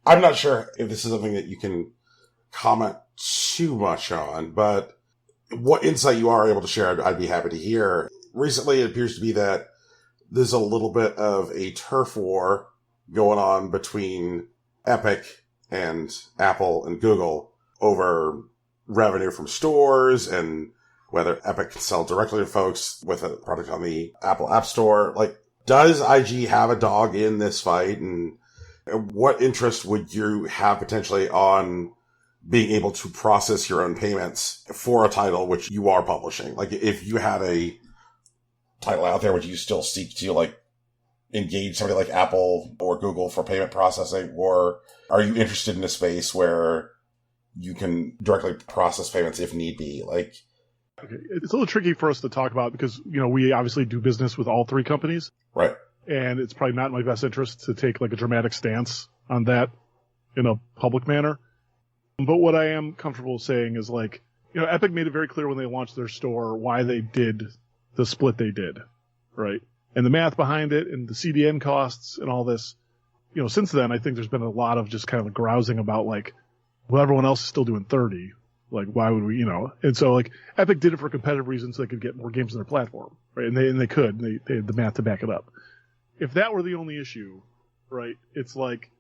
I'm not sure if this is something that you can comment too much on, but what insight you are able to share, I'd be happy to hear. Recently, it appears to be that there's a little bit of a turf war going on between Epic and Apple and Google over revenue from stores and whether Epic can sell directly to folks with a product on the Apple App Store. Like, does IG have a dog in this fight? And what interest would you have potentially on being able to process your own payments for a title which you are publishing? Like, if you had a title out there, would you still seek to, like, engage somebody like Apple or Google for payment processing? Or are you interested in a space where you can directly process payments if need be? Like, okay. It's a little tricky for us to talk about because, we obviously do business with all three companies. Right. And it's probably not in my best interest to take like a dramatic stance on that in a public manner. But what I am comfortable saying is like, Epic made it very clear when they launched their store why they did the split they did, right? And the math behind it and the CDN costs and all this, since then, I think there's been a lot of just kind of grousing about like, well, everyone else is still doing 30. Like, why would we, And so like Epic did it for competitive reasons so they could get more games on their platform, right? And they could, they had the math to back it up. If that were the only issue, right, it's like,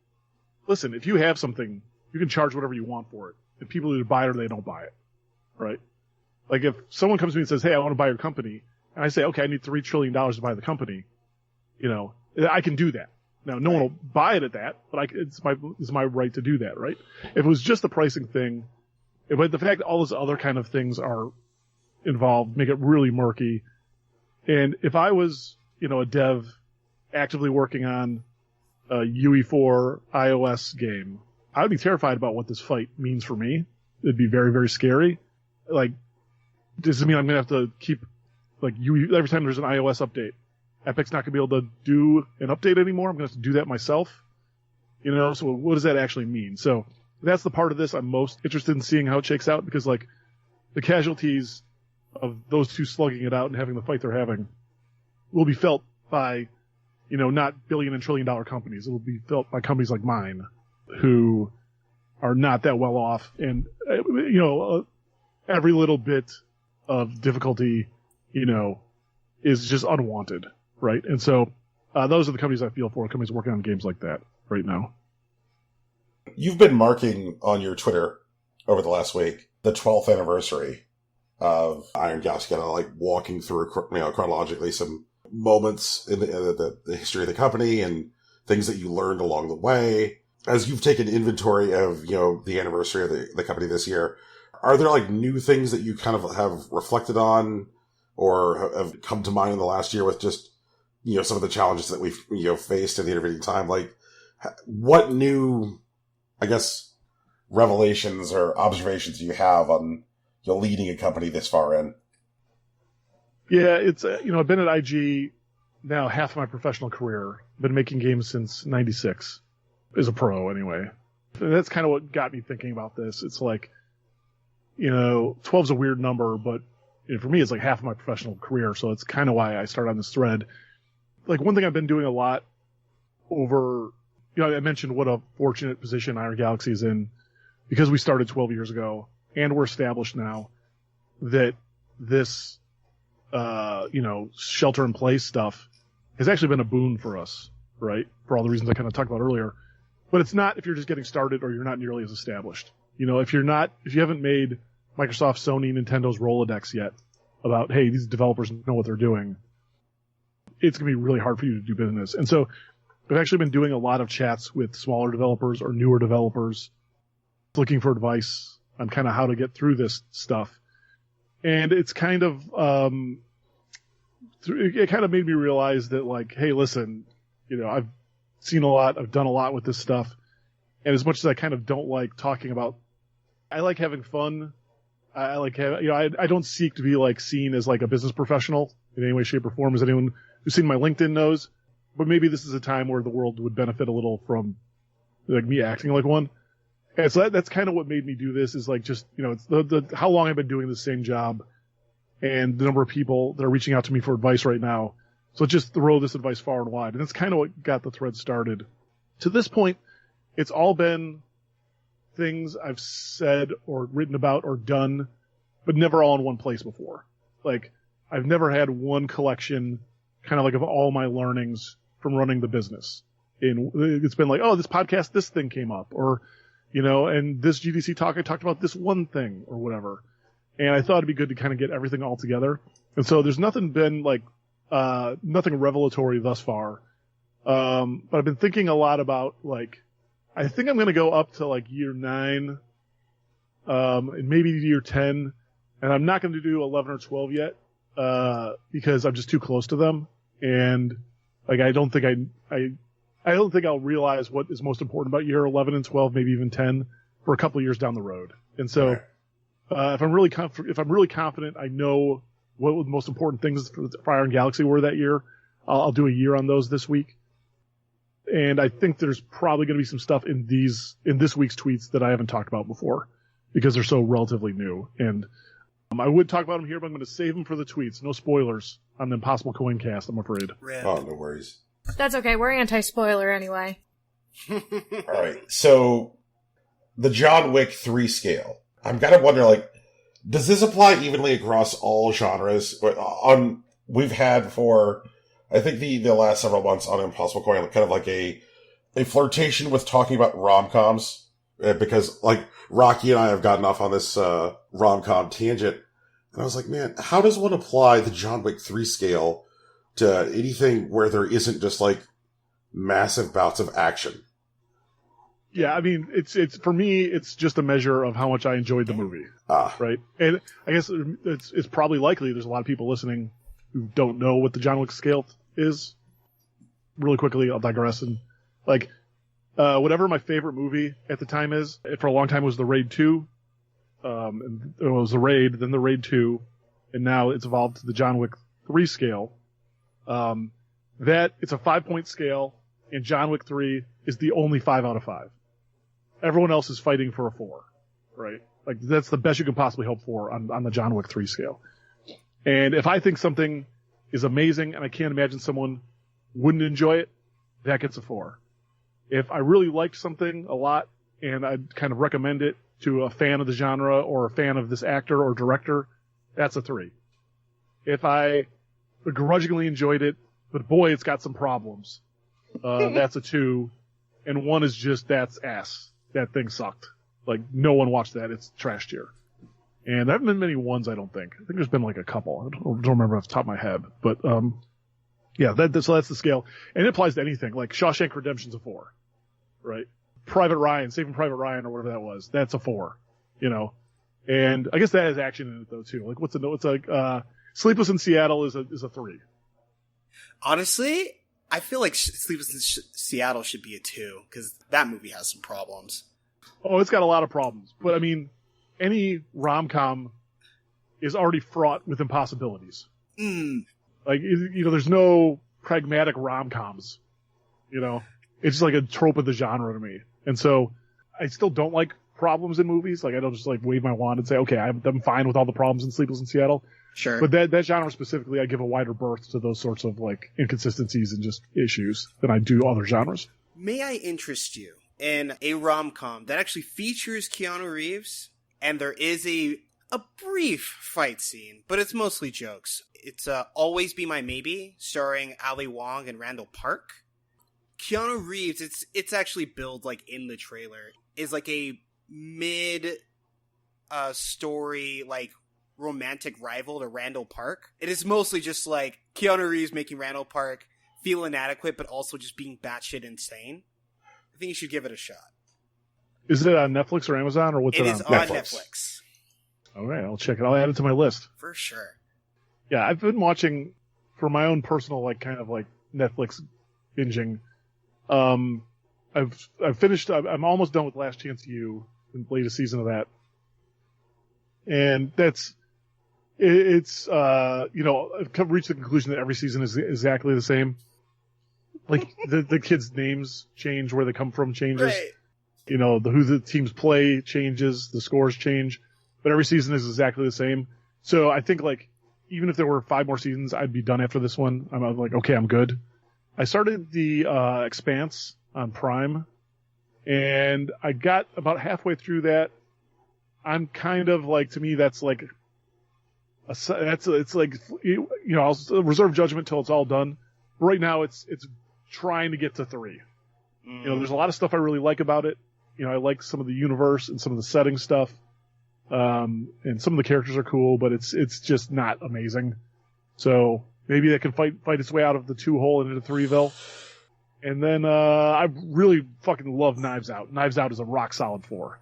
listen, if you have something, you can charge whatever you want for it. If people either buy it or they don't buy it, right? Like if someone comes to me and says, hey, I want to buy your company, and I say, okay, I need $3 trillion to buy the company, I can do that. Now, no one will buy it at that, but it's my right to do that, right? If it was just the pricing thing, but the fact that all those other kind of things are involved make it really murky. And if I was, a dev actively working on a UE4 iOS game, I would be terrified about what this fight means for me. It'd be very, very scary. Like, does it mean I'm going to have to keep, like, every time there's an iOS update, Epic's not going to be able to do an update anymore? I'm going to have to do that myself? So what does that actually mean? So that's the part of this I'm most interested in seeing how it shakes out, because, like, the casualties of those two slugging it out and having the fight they're having will be felt by, not billion and trillion dollar companies. It will be felt by companies like mine who are not that well off. And, every little bit of difficulty, is just unwanted, right? And so those are the companies I feel for, companies working on games like that right now. You've been marking on your Twitter over the last week the 12th anniversary of Iron Galaxy, kind of like walking through, chronologically some moments in the history of the company and things that you learned along the way. As you've taken inventory of, the anniversary of the company this year, are there like new things that you kind of have reflected on or have come to mind in the last year with just, some of the challenges that we've, faced in the intervening time? Like, what new, I guess, revelations or observations do you have on, leading a company this far in? Yeah, it's, I've been at IG now half of my professional career. Been making games since 96 as a pro anyway. And that's kind of what got me thinking about this. It's like, 12 is a weird number, but for me, it's like half of my professional career. So it's kind of why I started on this thread. Like, one thing I've been doing a lot over, I mentioned what a fortunate position Iron Galaxy is in because we started 12 years ago and we're established now that this, shelter in place stuff has actually been a boon for us, right? For all the reasons I kind of talked about earlier. But it's not if you're just getting started or you're not nearly as established. If you haven't made Microsoft, Sony, Nintendo's Rolodex yet about, hey, these developers know what they're doing, it's going to be really hard for you to do business. And so I've actually been doing a lot of chats with smaller developers or newer developers looking for advice on kind of how to get through this stuff. And it's kind of, it kind of made me realize that, like, hey, listen, I've seen a lot, I've done a lot with this stuff. And as much as I kind of don't like talking about, I like having fun. I like having, I don't seek to be like seen as like a business professional in any way, shape, or form, as anyone who's seen my LinkedIn knows. But maybe this is a time where the world would benefit a little from like me acting like one. And so that's kind of what made me do this, is like just, it's the how long I've been doing the same job and the number of people that are reaching out to me for advice right now. So just throw this advice far and wide. And that's kind of what got the thread started. To this point, it's all been things I've said or written about or done but never all in one place before. Like, I've never had one collection kind of like of all my learnings from running the business. It's been like, oh, this podcast, this thing came up, or, and this GDC talk, I talked about this one thing or whatever. And I thought it'd be good to kind of get everything all together. And so there's nothing revelatory thus far. But I've been thinking a lot about, like, I think I'm going to go up to like year 9, and maybe year 10. And I'm not going to do 11 or 12 yet, because I'm just too close to them. And like, I don't think I'll realize what is most important about year 11 and 12, maybe even 10 for a couple of years down the road. And so, if I'm really confident I know what the most important things for Iron Galaxy were that year, I'll do a year on those this week. And I think there's probably going to be some stuff in this week's tweets that I haven't talked about before because they're so relatively new. And I would talk about them here, but I'm going to save them for the tweets. No spoilers on the Impossible Coin Cast, I'm afraid. Oh, no worries. That's okay. We're anti-spoiler anyway. All right. So, the John Wick 3 scale. I'm kind of wondering, like, does this apply evenly across all genres? We've had for, I think, the last several months on Impossible Coin, kind of like a flirtation with talking about rom-coms. Because, like, Rocky and I have gotten off on this rom-com tangent. And I was like, man, how does one apply the John Wick 3 scale to anything where there isn't just, like, massive bouts of action? Yeah, I mean, it's for me, it's just a measure of how much I enjoyed the movie. Right? And I guess it's probably likely there's a lot of people listening who don't know what the John Wick scale is. Really quickly, I'll digress. And, like, whatever my favorite movie at the time is, for a long time it was The Raid 2. And it was The Raid, then The Raid 2, and now it's evolved to the John Wick 3 scale. That, it's a 5-point scale, and John Wick 3 is the only 5 out of 5. Everyone else is fighting for a 4, right? Like, that's the best you can possibly hope for on the John Wick 3 scale. And if I think something is amazing and I can't imagine someone wouldn't enjoy it, that gets a 4. If I really liked something a lot and I'd kind of recommend it to a fan of the genre or a fan of this actor or director, that's a 3. If I begrudgingly enjoyed it, but boy, it's got some problems, that's a 2. And 1 is just, that's ass. That thing sucked. Like, no one watched that. It's trash tier. And there haven't been many 1s, I don't think. I think there's been like a couple. I don't remember off the top of my head. But, yeah, so that's the scale. And it applies to anything. Like, Shawshank Redemption's a 4. Right? Private Ryan, Saving Private Ryan or whatever that was, that's a 4. And I guess that has action in it though too. Like, it's like, Sleepless in Seattle is a 3. Honestly, I feel like Sleepless in Seattle should be a 2, because that movie has some problems. Oh, it's got a lot of problems. But, I mean, any rom-com is already fraught with impossibilities. Like, there's no pragmatic rom-coms. It's just like a trope of the genre to me. And so, I still don't like problems in movies. Like, I don't just, like, wave my wand and say, okay, I'm fine with all the problems in Sleepless in Seattle. Sure. But that genre specifically, I give a wider berth to those sorts of, like, inconsistencies and just issues than I do other genres. May I interest you in a rom-com that actually features Keanu Reeves, and there is a brief fight scene, but it's mostly jokes. It's Always Be My Maybe, starring Ali Wong and Randall Park. Keanu Reeves, it's actually billed, like, in the trailer, is like a mid-story, like, romantic rival to Randall Park. It is mostly just like Keanu Reeves making Randall Park feel inadequate, but also just being batshit insane. I think you should give it a shot. Is it on Netflix or Amazon, or what's it on? It is on Netflix. All right, I'll check it. I'll add it to my list. For sure. Yeah, I've been watching for my own personal, like, kind of like Netflix binging. I've finished. I'm almost done with Last Chance U, the latest season of that, and it's I've reached the conclusion that every season is exactly the same. Like, the kids' names change, where they come from changes. Right. Who the teams play changes, the scores change, but every season is exactly the same. So I think, like, even if there were 5 more seasons, I'd be done after this one. I'm like, okay, I'm good. I started the Expanse on Prime, and I got about halfway through that. I'm kind of like, to me, that's like it's like, I'll reserve judgment till it's all done. Right now, it's trying to get to 3. There's a lot of stuff I really like about it. I like some of the universe and some of the setting stuff. And some of the characters are cool, but it's just not amazing. So maybe they can fight its way out of the 2 hole and into 3ville. And then, I really fucking love Knives Out. Knives Out is a rock solid 4.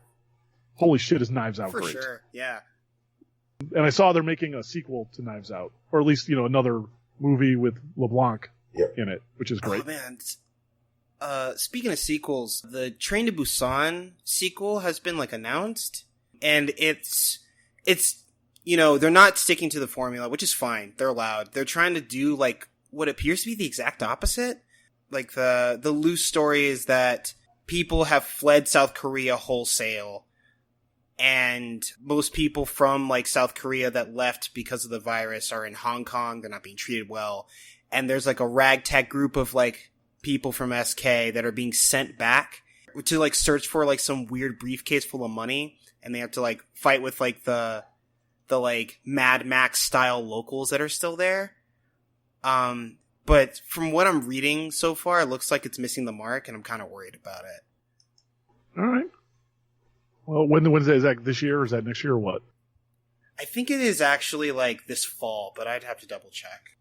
Holy shit, is Knives Out For great. sure, yeah. And I saw they're making a sequel to Knives Out. Or at least, another movie with LeBlanc in it, which is great. Oh, man. Speaking of sequels, the Train to Busan sequel has been, announced. And it's they're not sticking to the formula, which is fine. They're allowed. They're trying to do, what appears to be the exact opposite. The loose story is that people have fled South Korea wholesale. And most people from, South Korea that left because of the virus are in Hong Kong. They're not being treated well. And there's, a ragtag group of, people from SK that are being sent back to, search for, some weird briefcase full of money. And they have to, fight with, the Mad Max style locals that are still there. But from what I'm reading so far, it looks like it's missing the mark, and I'm kind of worried about it. All right. Well, when is that? Is that this year or is that next year or what? I think it is actually this fall, but I'd have to double check.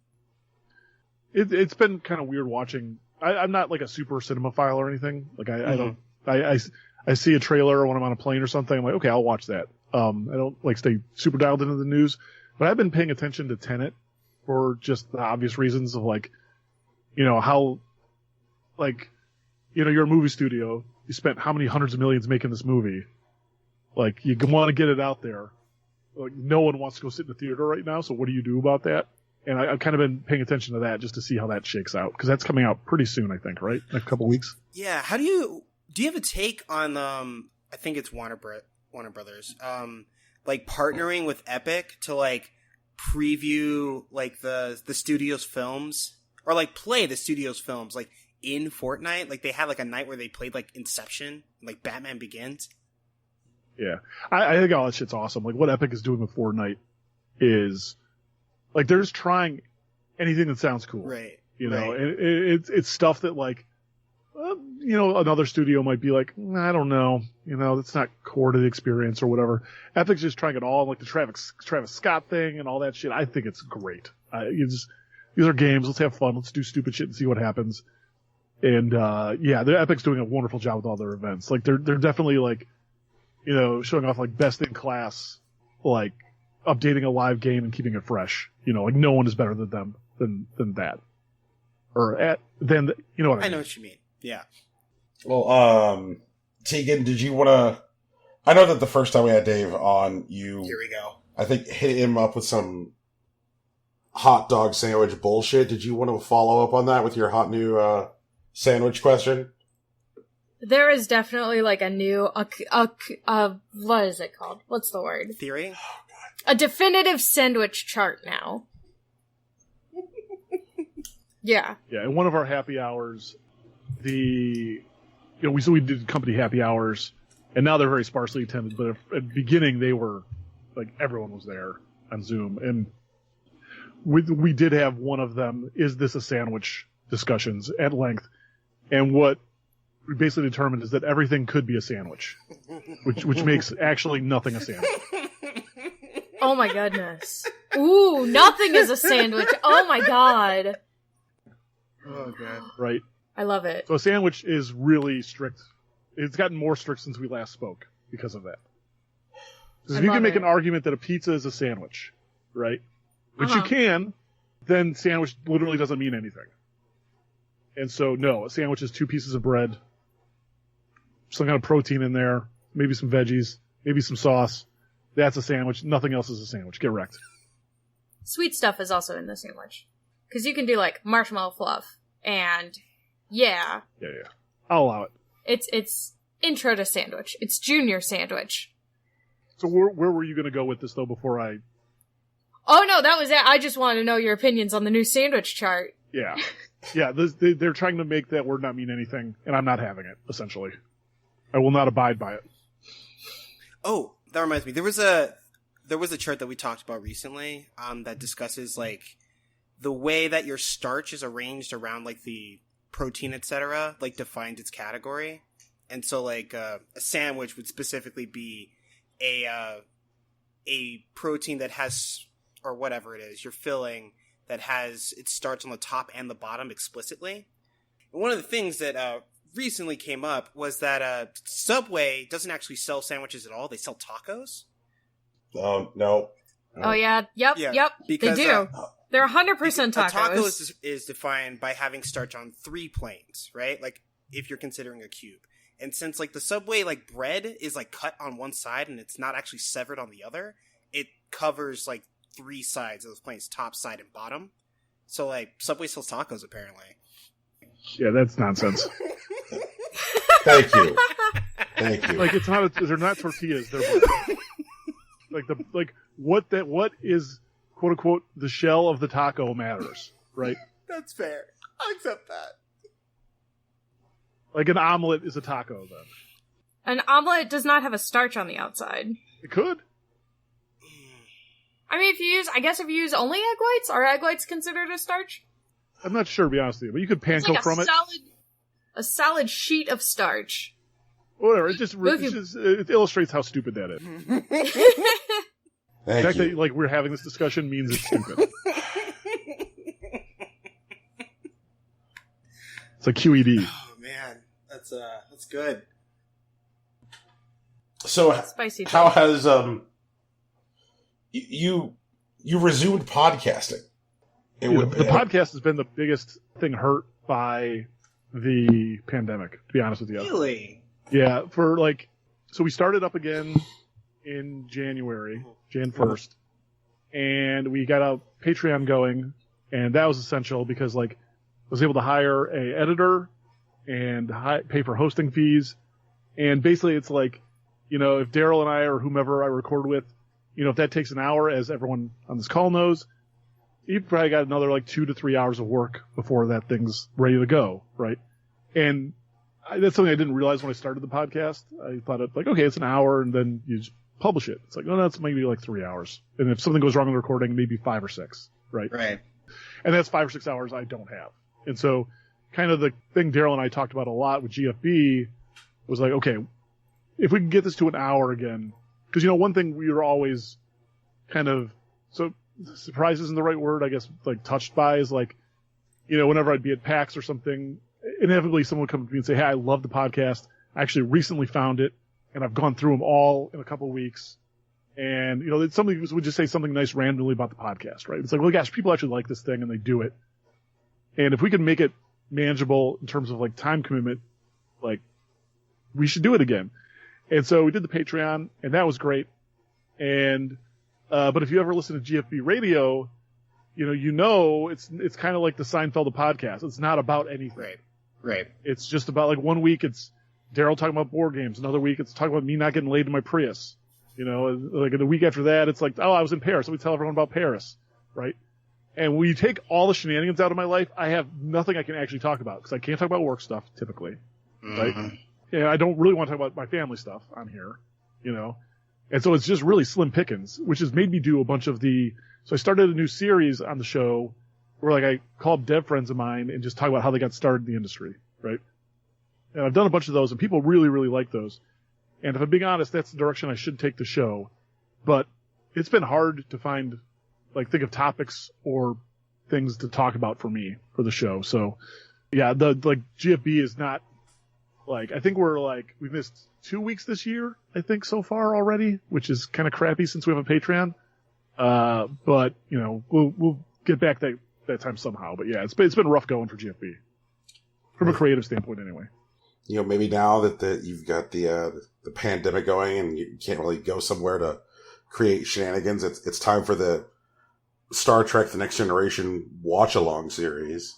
It's been kind of weird watching. I'm not a super cinemaphile or anything. I don't. I see a trailer when I'm on a plane or something. I'm like, okay, I'll watch that. I don't stay super dialed into the news, but I've been paying attention to Tenet for just the obvious reasons of how you're a movie studio. You spent how many hundreds of millions making this movie? You want to get it out there. No one wants to go sit in the theater right now, so what do you do about that? And I've kind of been paying attention to that just to see how that shakes out, because that's coming out pretty soon, I think, right? Next couple weeks. Yeah. How do you have a take on I think it's Warner Brothers, partnering with Epic to preview the studio's films or play the studio's films in Fortnite? They had a night where they played Inception, Batman Begins. Yeah, I think all that shit's awesome. What Epic is doing with Fortnite is they're just trying anything that sounds cool, right? It's stuff that another studio might be I don't know, that's not core to the experience or whatever. Epic's just trying it all, the Travis Scott thing and all that shit. I think it's great. These are games. Let's have fun. Let's do stupid shit and see what happens. And the Epic's doing a wonderful job with all their events. They're definitely showing off best in class, updating a live game and keeping it fresh. No one is better than them than that. Or than what I mean. I know what you mean. Yeah. Well, Tegan, did you want to? I know that the first time we had Dave on, Here we go. I think hit him up with some hot dog sandwich bullshit. Did you want to follow up on that with your hot new sandwich question? There is definitely a new what is it called? What's the word? Theory? A definitive sandwich chart now. Yeah. Yeah, in one of our happy hours, we did company happy hours, and now they're very sparsely attended, but at the beginning they were, everyone was there on Zoom, and we did have one of them, is this a sandwich, discussions at length, and what we basically determined is that everything could be a sandwich, which makes actually nothing a sandwich. Oh my goodness. Ooh, nothing is a sandwich. Oh my god. Oh god. Right. I love it. So a sandwich is really strict. It's gotten more strict since we last spoke because of that. Because if you can make an argument that a pizza is a sandwich, right? Which you can, then sandwich literally doesn't mean anything. And so, no, a sandwich is 2 pieces of bread, some kind of protein in there, maybe some veggies, maybe some sauce. That's a sandwich. Nothing else is a sandwich. Get wrecked. Sweet stuff is also in the sandwich. Because you can do, marshmallow fluff. And, yeah. Yeah. I'll allow it. It's intro to sandwich. It's junior sandwich. So where were you going to go with this, though, before I... Oh, no, that was it. I just wanted to know your opinions on the new sandwich chart. Yeah. Yeah, they're trying to make that word not mean anything, and I'm not having it, essentially. I will not abide by it. Oh, that reminds me. there was a chart that we talked about recently that discusses like the way that your starch is arranged around like the protein, etc., like defines its category. And so like a sandwich would specifically be a protein that has, or whatever it is, your filling that has its starch on the top and the bottom explicitly. And one of the things that recently came up was that Subway doesn't actually sell sandwiches at all. They sell tacos. No. Oh yeah, yep. Because, they do. They're 100% tacos. A taco is defined by having starch on 3 planes, right? Like if you're considering a cube. And since like the Subway like bread is like cut on one side and it's not actually severed on the other, it covers like 3 sides of those planes, top, side, and bottom. So like Subway sells tacos apparently. Yeah, that's nonsense. Thank you. Like it's not. They're not tortillas. They're bread. What is quote unquote the shell of the taco matters, right? That's fair. I'll accept that. Like an omelet is a taco then. An omelet does not have a starch on the outside. It could. I mean, if you use only egg whites, are egg whites considered a starch? I'm not sure, to be honest with you, but you could panko like from it. A solid sheet of starch. Whatever. It illustrates how stupid that is. The fact that like we're having this discussion means it's stupid. It's like QED. Oh man, that's good. So Spicy how has you resumed podcasting? The podcast has been the biggest thing hurt by the pandemic, to be honest with you. Really? Yeah, so we started up again in January, Jan 1st, and we got a Patreon going, and that was essential because like I was able to hire a editor and pay for hosting fees, and basically it's like, you know, if Daryl and I or whomever I record with, you know, if that takes an hour, as everyone on this call knows, you've probably got another like 2 to 3 hours of work before that thing's ready to go, right? And that's something I didn't realize when I started the podcast. I thought it like, okay, it's an hour and then you just publish it. It's like, no, that's maybe like 3 hours. And if something goes wrong in the recording, maybe 5 or 6, right? Right. And that's 5 or 6 hours I don't have. And so kind of the thing Daryl and I talked about a lot with GFB was like, okay, if we can get this to an hour again, because, you know, one thing we were always kind of, so surprise isn't the right word, I guess, like touched by is like, you know, whenever I'd be at PAX or something, inevitably someone would come to me and say, hey, I love the podcast. I actually recently found it and I've gone through them all in a couple of weeks. And, you know, somebody would just say something nice randomly about the podcast, right? It's like, well, gosh, people actually like this thing and they do it. And if we can make it manageable in terms of like time commitment, like we should do it again. And so we did the Patreon and that was great. And, but if you ever listen to GFB radio, you know, it's kind of like the Seinfeld of podcast. It's not about anything. Right. It's just about like one week it's Daryl talking about board games. Another week it's talking about me not getting laid in my Prius. You know, like the week after that it's like, oh, I was in Paris. Let me tell everyone about Paris. Right. And when you take all the shenanigans out of my life, I have nothing I can actually talk about because I can't talk about work stuff typically. Mm-hmm. Right. Yeah, I don't really want to talk about my family stuff on here, you know. And so it's just really slim pickings, which has made me do a bunch of so I started a new series on the show where like I call up dev friends of mine and just talk about how they got started in the industry, right? And I've done a bunch of those and people really, really like those. And if I'm being honest, that's the direction I should take the show. But it's been hard to think of topics or things to talk about for me for the show. So yeah, GFB is not I think we've missed 2 weeks this year, I think so far already, which is kind of crappy since we have a Patreon. But you know, we'll get back that time somehow. But yeah, it's been rough going for GFB from a creative standpoint anyway. You know, maybe now that you've got the pandemic going and you can't really go somewhere to create shenanigans, it's time for the Star Trek: The Next Generation watch-along series.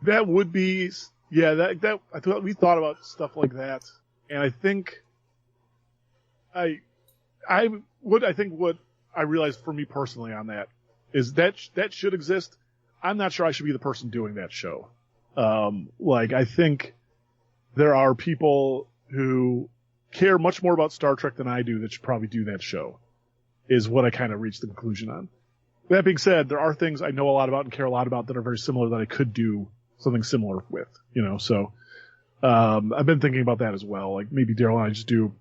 That would be, yeah, that I thought we thought about stuff like that, and I think what I realized for me personally on that is that should exist. I'm not sure I should be the person doing that show. I think there are people who care much more about Star Trek than I do that should probably do that show. is what I kind of reached the conclusion on. That being said, there are things I know a lot about and care a lot about that are very similar that I could do something similar with, so I've been thinking about that as well. Like maybe Daryl and I just do,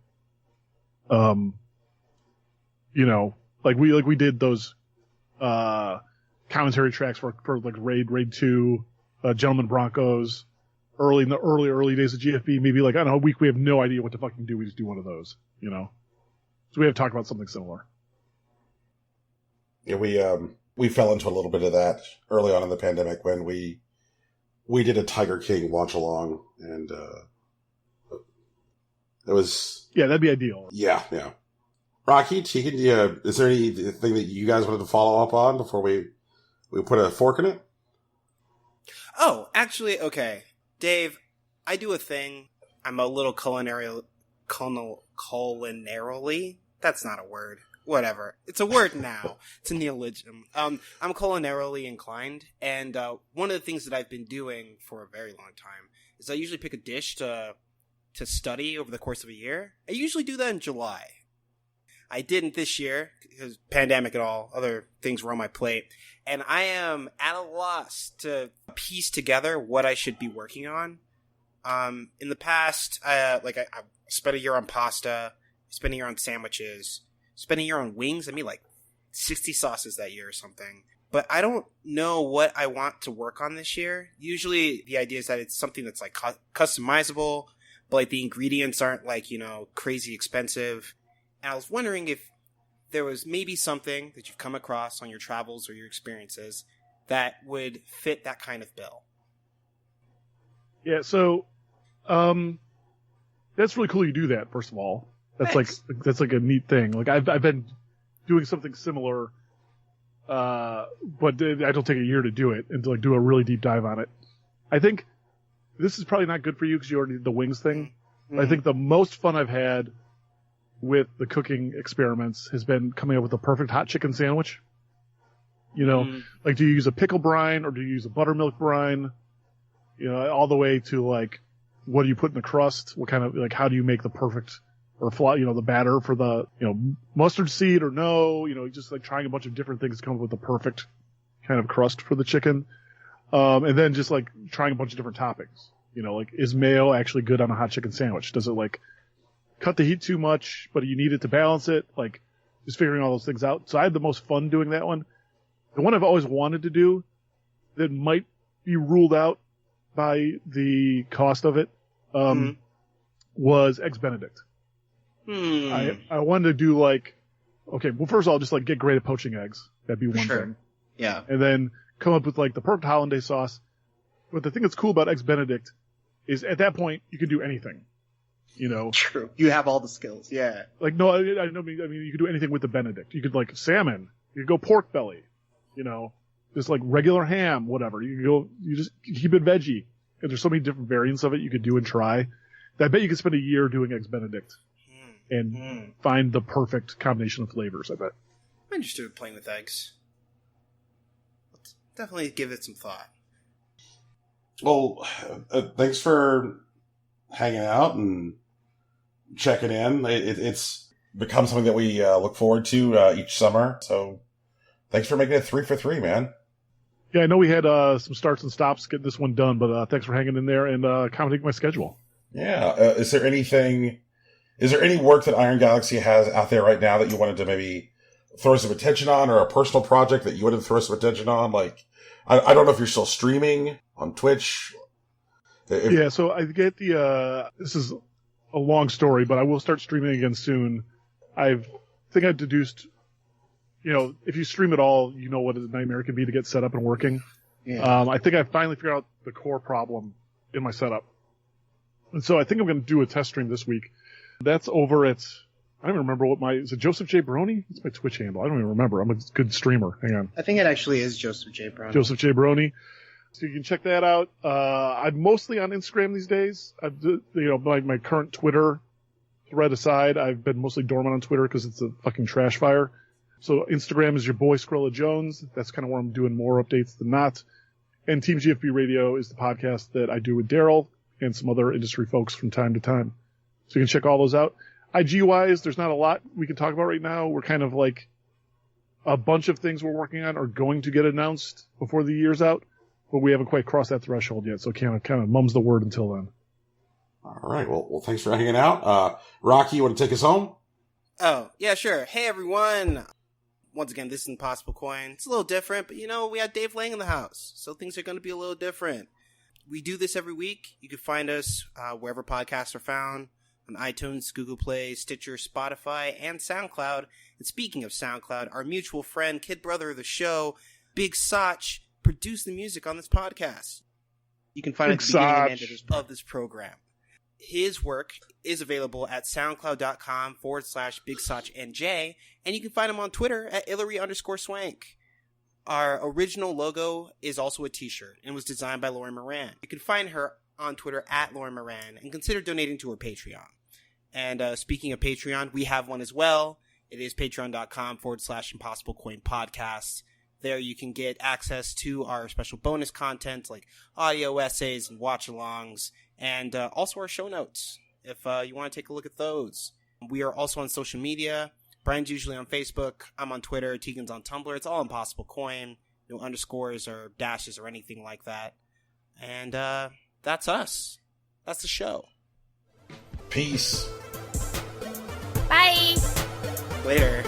like we did those commentary tracks for like Raid 2, Gentlemen Broncos, in the early days of GFB. Maybe like, I don't know, a week we have no idea what to fucking do. We just do one of those, So we have talked about something similar. Yeah, we fell into a little bit of that early on in the pandemic when we did a Tiger King watch along, and it was that'd be ideal. Yeah. Rocky, Tegan, is there anything that you guys wanted to follow up on before we put a fork in it? Oh, actually, okay, Dave, I do a thing. I'm a little culinarily. That's not a word. Whatever. It's a word now. It's a neologism. I'm culinarily inclined, and one of the things that I've been doing for a very long time is I usually pick a dish to study over the course of a year. I usually do that in July. I didn't this year because pandemic and all other things were on my plate, and I am at a loss to piece together what I should be working on. In the past, I spent a year on pasta, spent a year on sandwiches. Spent a year on wings. I made like 60 sauces that year or something. But I don't know what I want to work on this year. Usually the idea is that it's something that's like customizable, but like the ingredients aren't like, crazy expensive. And I was wondering if there was maybe something that you've come across on your travels or your experiences that would fit that kind of bill. Yeah, so that's really cool you do that, first of all. That's like a neat thing. Like I've been doing something similar, but I don't take a year to do it and to like do a really deep dive on it. I think this is probably not good for you because you already did the wings thing. Mm-hmm. I think the most fun I've had with the cooking experiments has been coming up with the perfect hot chicken sandwich. Like do you use a pickle brine or do you use a buttermilk brine? All the way to like, what do you put in the crust? What kind of, like, how do you make the perfect or the batter for the, mustard seed or no, just like trying a bunch of different things to come up with the perfect kind of crust for the chicken. And then just like trying a bunch of different toppings, like is mayo actually good on a hot chicken sandwich? Does it like cut the heat too much, but you need it to balance it? Like just figuring all those things out. So I had the most fun doing that one. The one I've always wanted to do that might be ruled out by the cost of it, was Eggs Benedict. I wanted to do like, okay, well, first of all, just like get great at poaching eggs. That'd be one thing. Yeah. And then come up with like the perfect hollandaise sauce. But the thing that's cool about Eggs Benedict is at that point you can do anything. True. You have all the skills. Yeah. Like no, I mean you could do anything with the Benedict. You could like salmon. You could go pork belly. Just like regular ham, whatever. You just keep it veggie. And there's so many different variants of it you could do and try. I bet you could spend a year doing Eggs Benedict. And find the perfect combination of flavors, I bet. I'm interested in playing with eggs. Let's definitely give it some thought. Well, thanks for hanging out and checking in. It's become something that we look forward to each summer. So thanks for making it 3 for 3, man. Yeah, I know we had some starts and stops getting this one done, but thanks for hanging in there and accommodating my schedule. Yeah. Is there any work that Iron Galaxy has out there right now that you wanted to maybe throw some attention on, or a personal project that you wanted to throw some attention on? Like, I don't know if you're still streaming on Twitch. Yeah, so I get this is a long story, but I will start streaming again soon. I've deduced, if you stream at all, what a nightmare it can be to get set up and working. Yeah. I think I finally figured out the core problem in my setup. And so I think I'm going to do a test stream this week. That's over at, I don't even remember is it Joseph J. Brony? It's my Twitch handle. I don't even remember. I'm a good streamer. Hang on. I think it actually is Joseph J. Brony. Joseph J. Brony. So you can check that out. I'm mostly on Instagram these days. My current Twitter thread aside, I've been mostly dormant on Twitter because it's a fucking trash fire. So Instagram is your boy Skrilla Jones. That's kind of where I'm doing more updates than not. And Team GFB Radio is the podcast that I do with Daryl and some other industry folks from time to time. So you can check all those out. IG-wise, there's not a lot we can talk about right now. We're kind of like a bunch of things we're working on are going to get announced before the year's out, but we haven't quite crossed that threshold yet, so kind of mum's the word until then. All right. Well, thanks for hanging out. Rocky, you want to take us home? Oh, yeah, sure. Hey, everyone. Once again, this is Impossible Coin. It's a little different, but we had Dave Lang in the house, so things are going to be a little different. We do this every week. You can find us wherever podcasts are found, on iTunes, Google Play, Stitcher, Spotify, and SoundCloud. And speaking of SoundCloud, our mutual friend, kid brother of the show, Big Soch, produced the music on this podcast. You can find it at the beginning and end of this program. His work is available at soundcloud.com/BigSochNJ, and you can find him on Twitter at Hillary_Swank. Our original logo is also a t-shirt and was designed by Lauren Moran. You can find her on Twitter at Lauren Moran and consider donating to her Patreon. And speaking of Patreon, we have one as well. It is patreon.com/ImpossibleCoinPodcast. There you can get access to our special bonus content like audio essays and watch-alongs, and also our show notes if you want to take a look at those. We are also on social media. Brian's usually on Facebook. I'm on Twitter. Tegan's on Tumblr. It's all Impossible Coin. No underscores or dashes or anything like that. And that's us. That's the show. Peace. Bye. Later.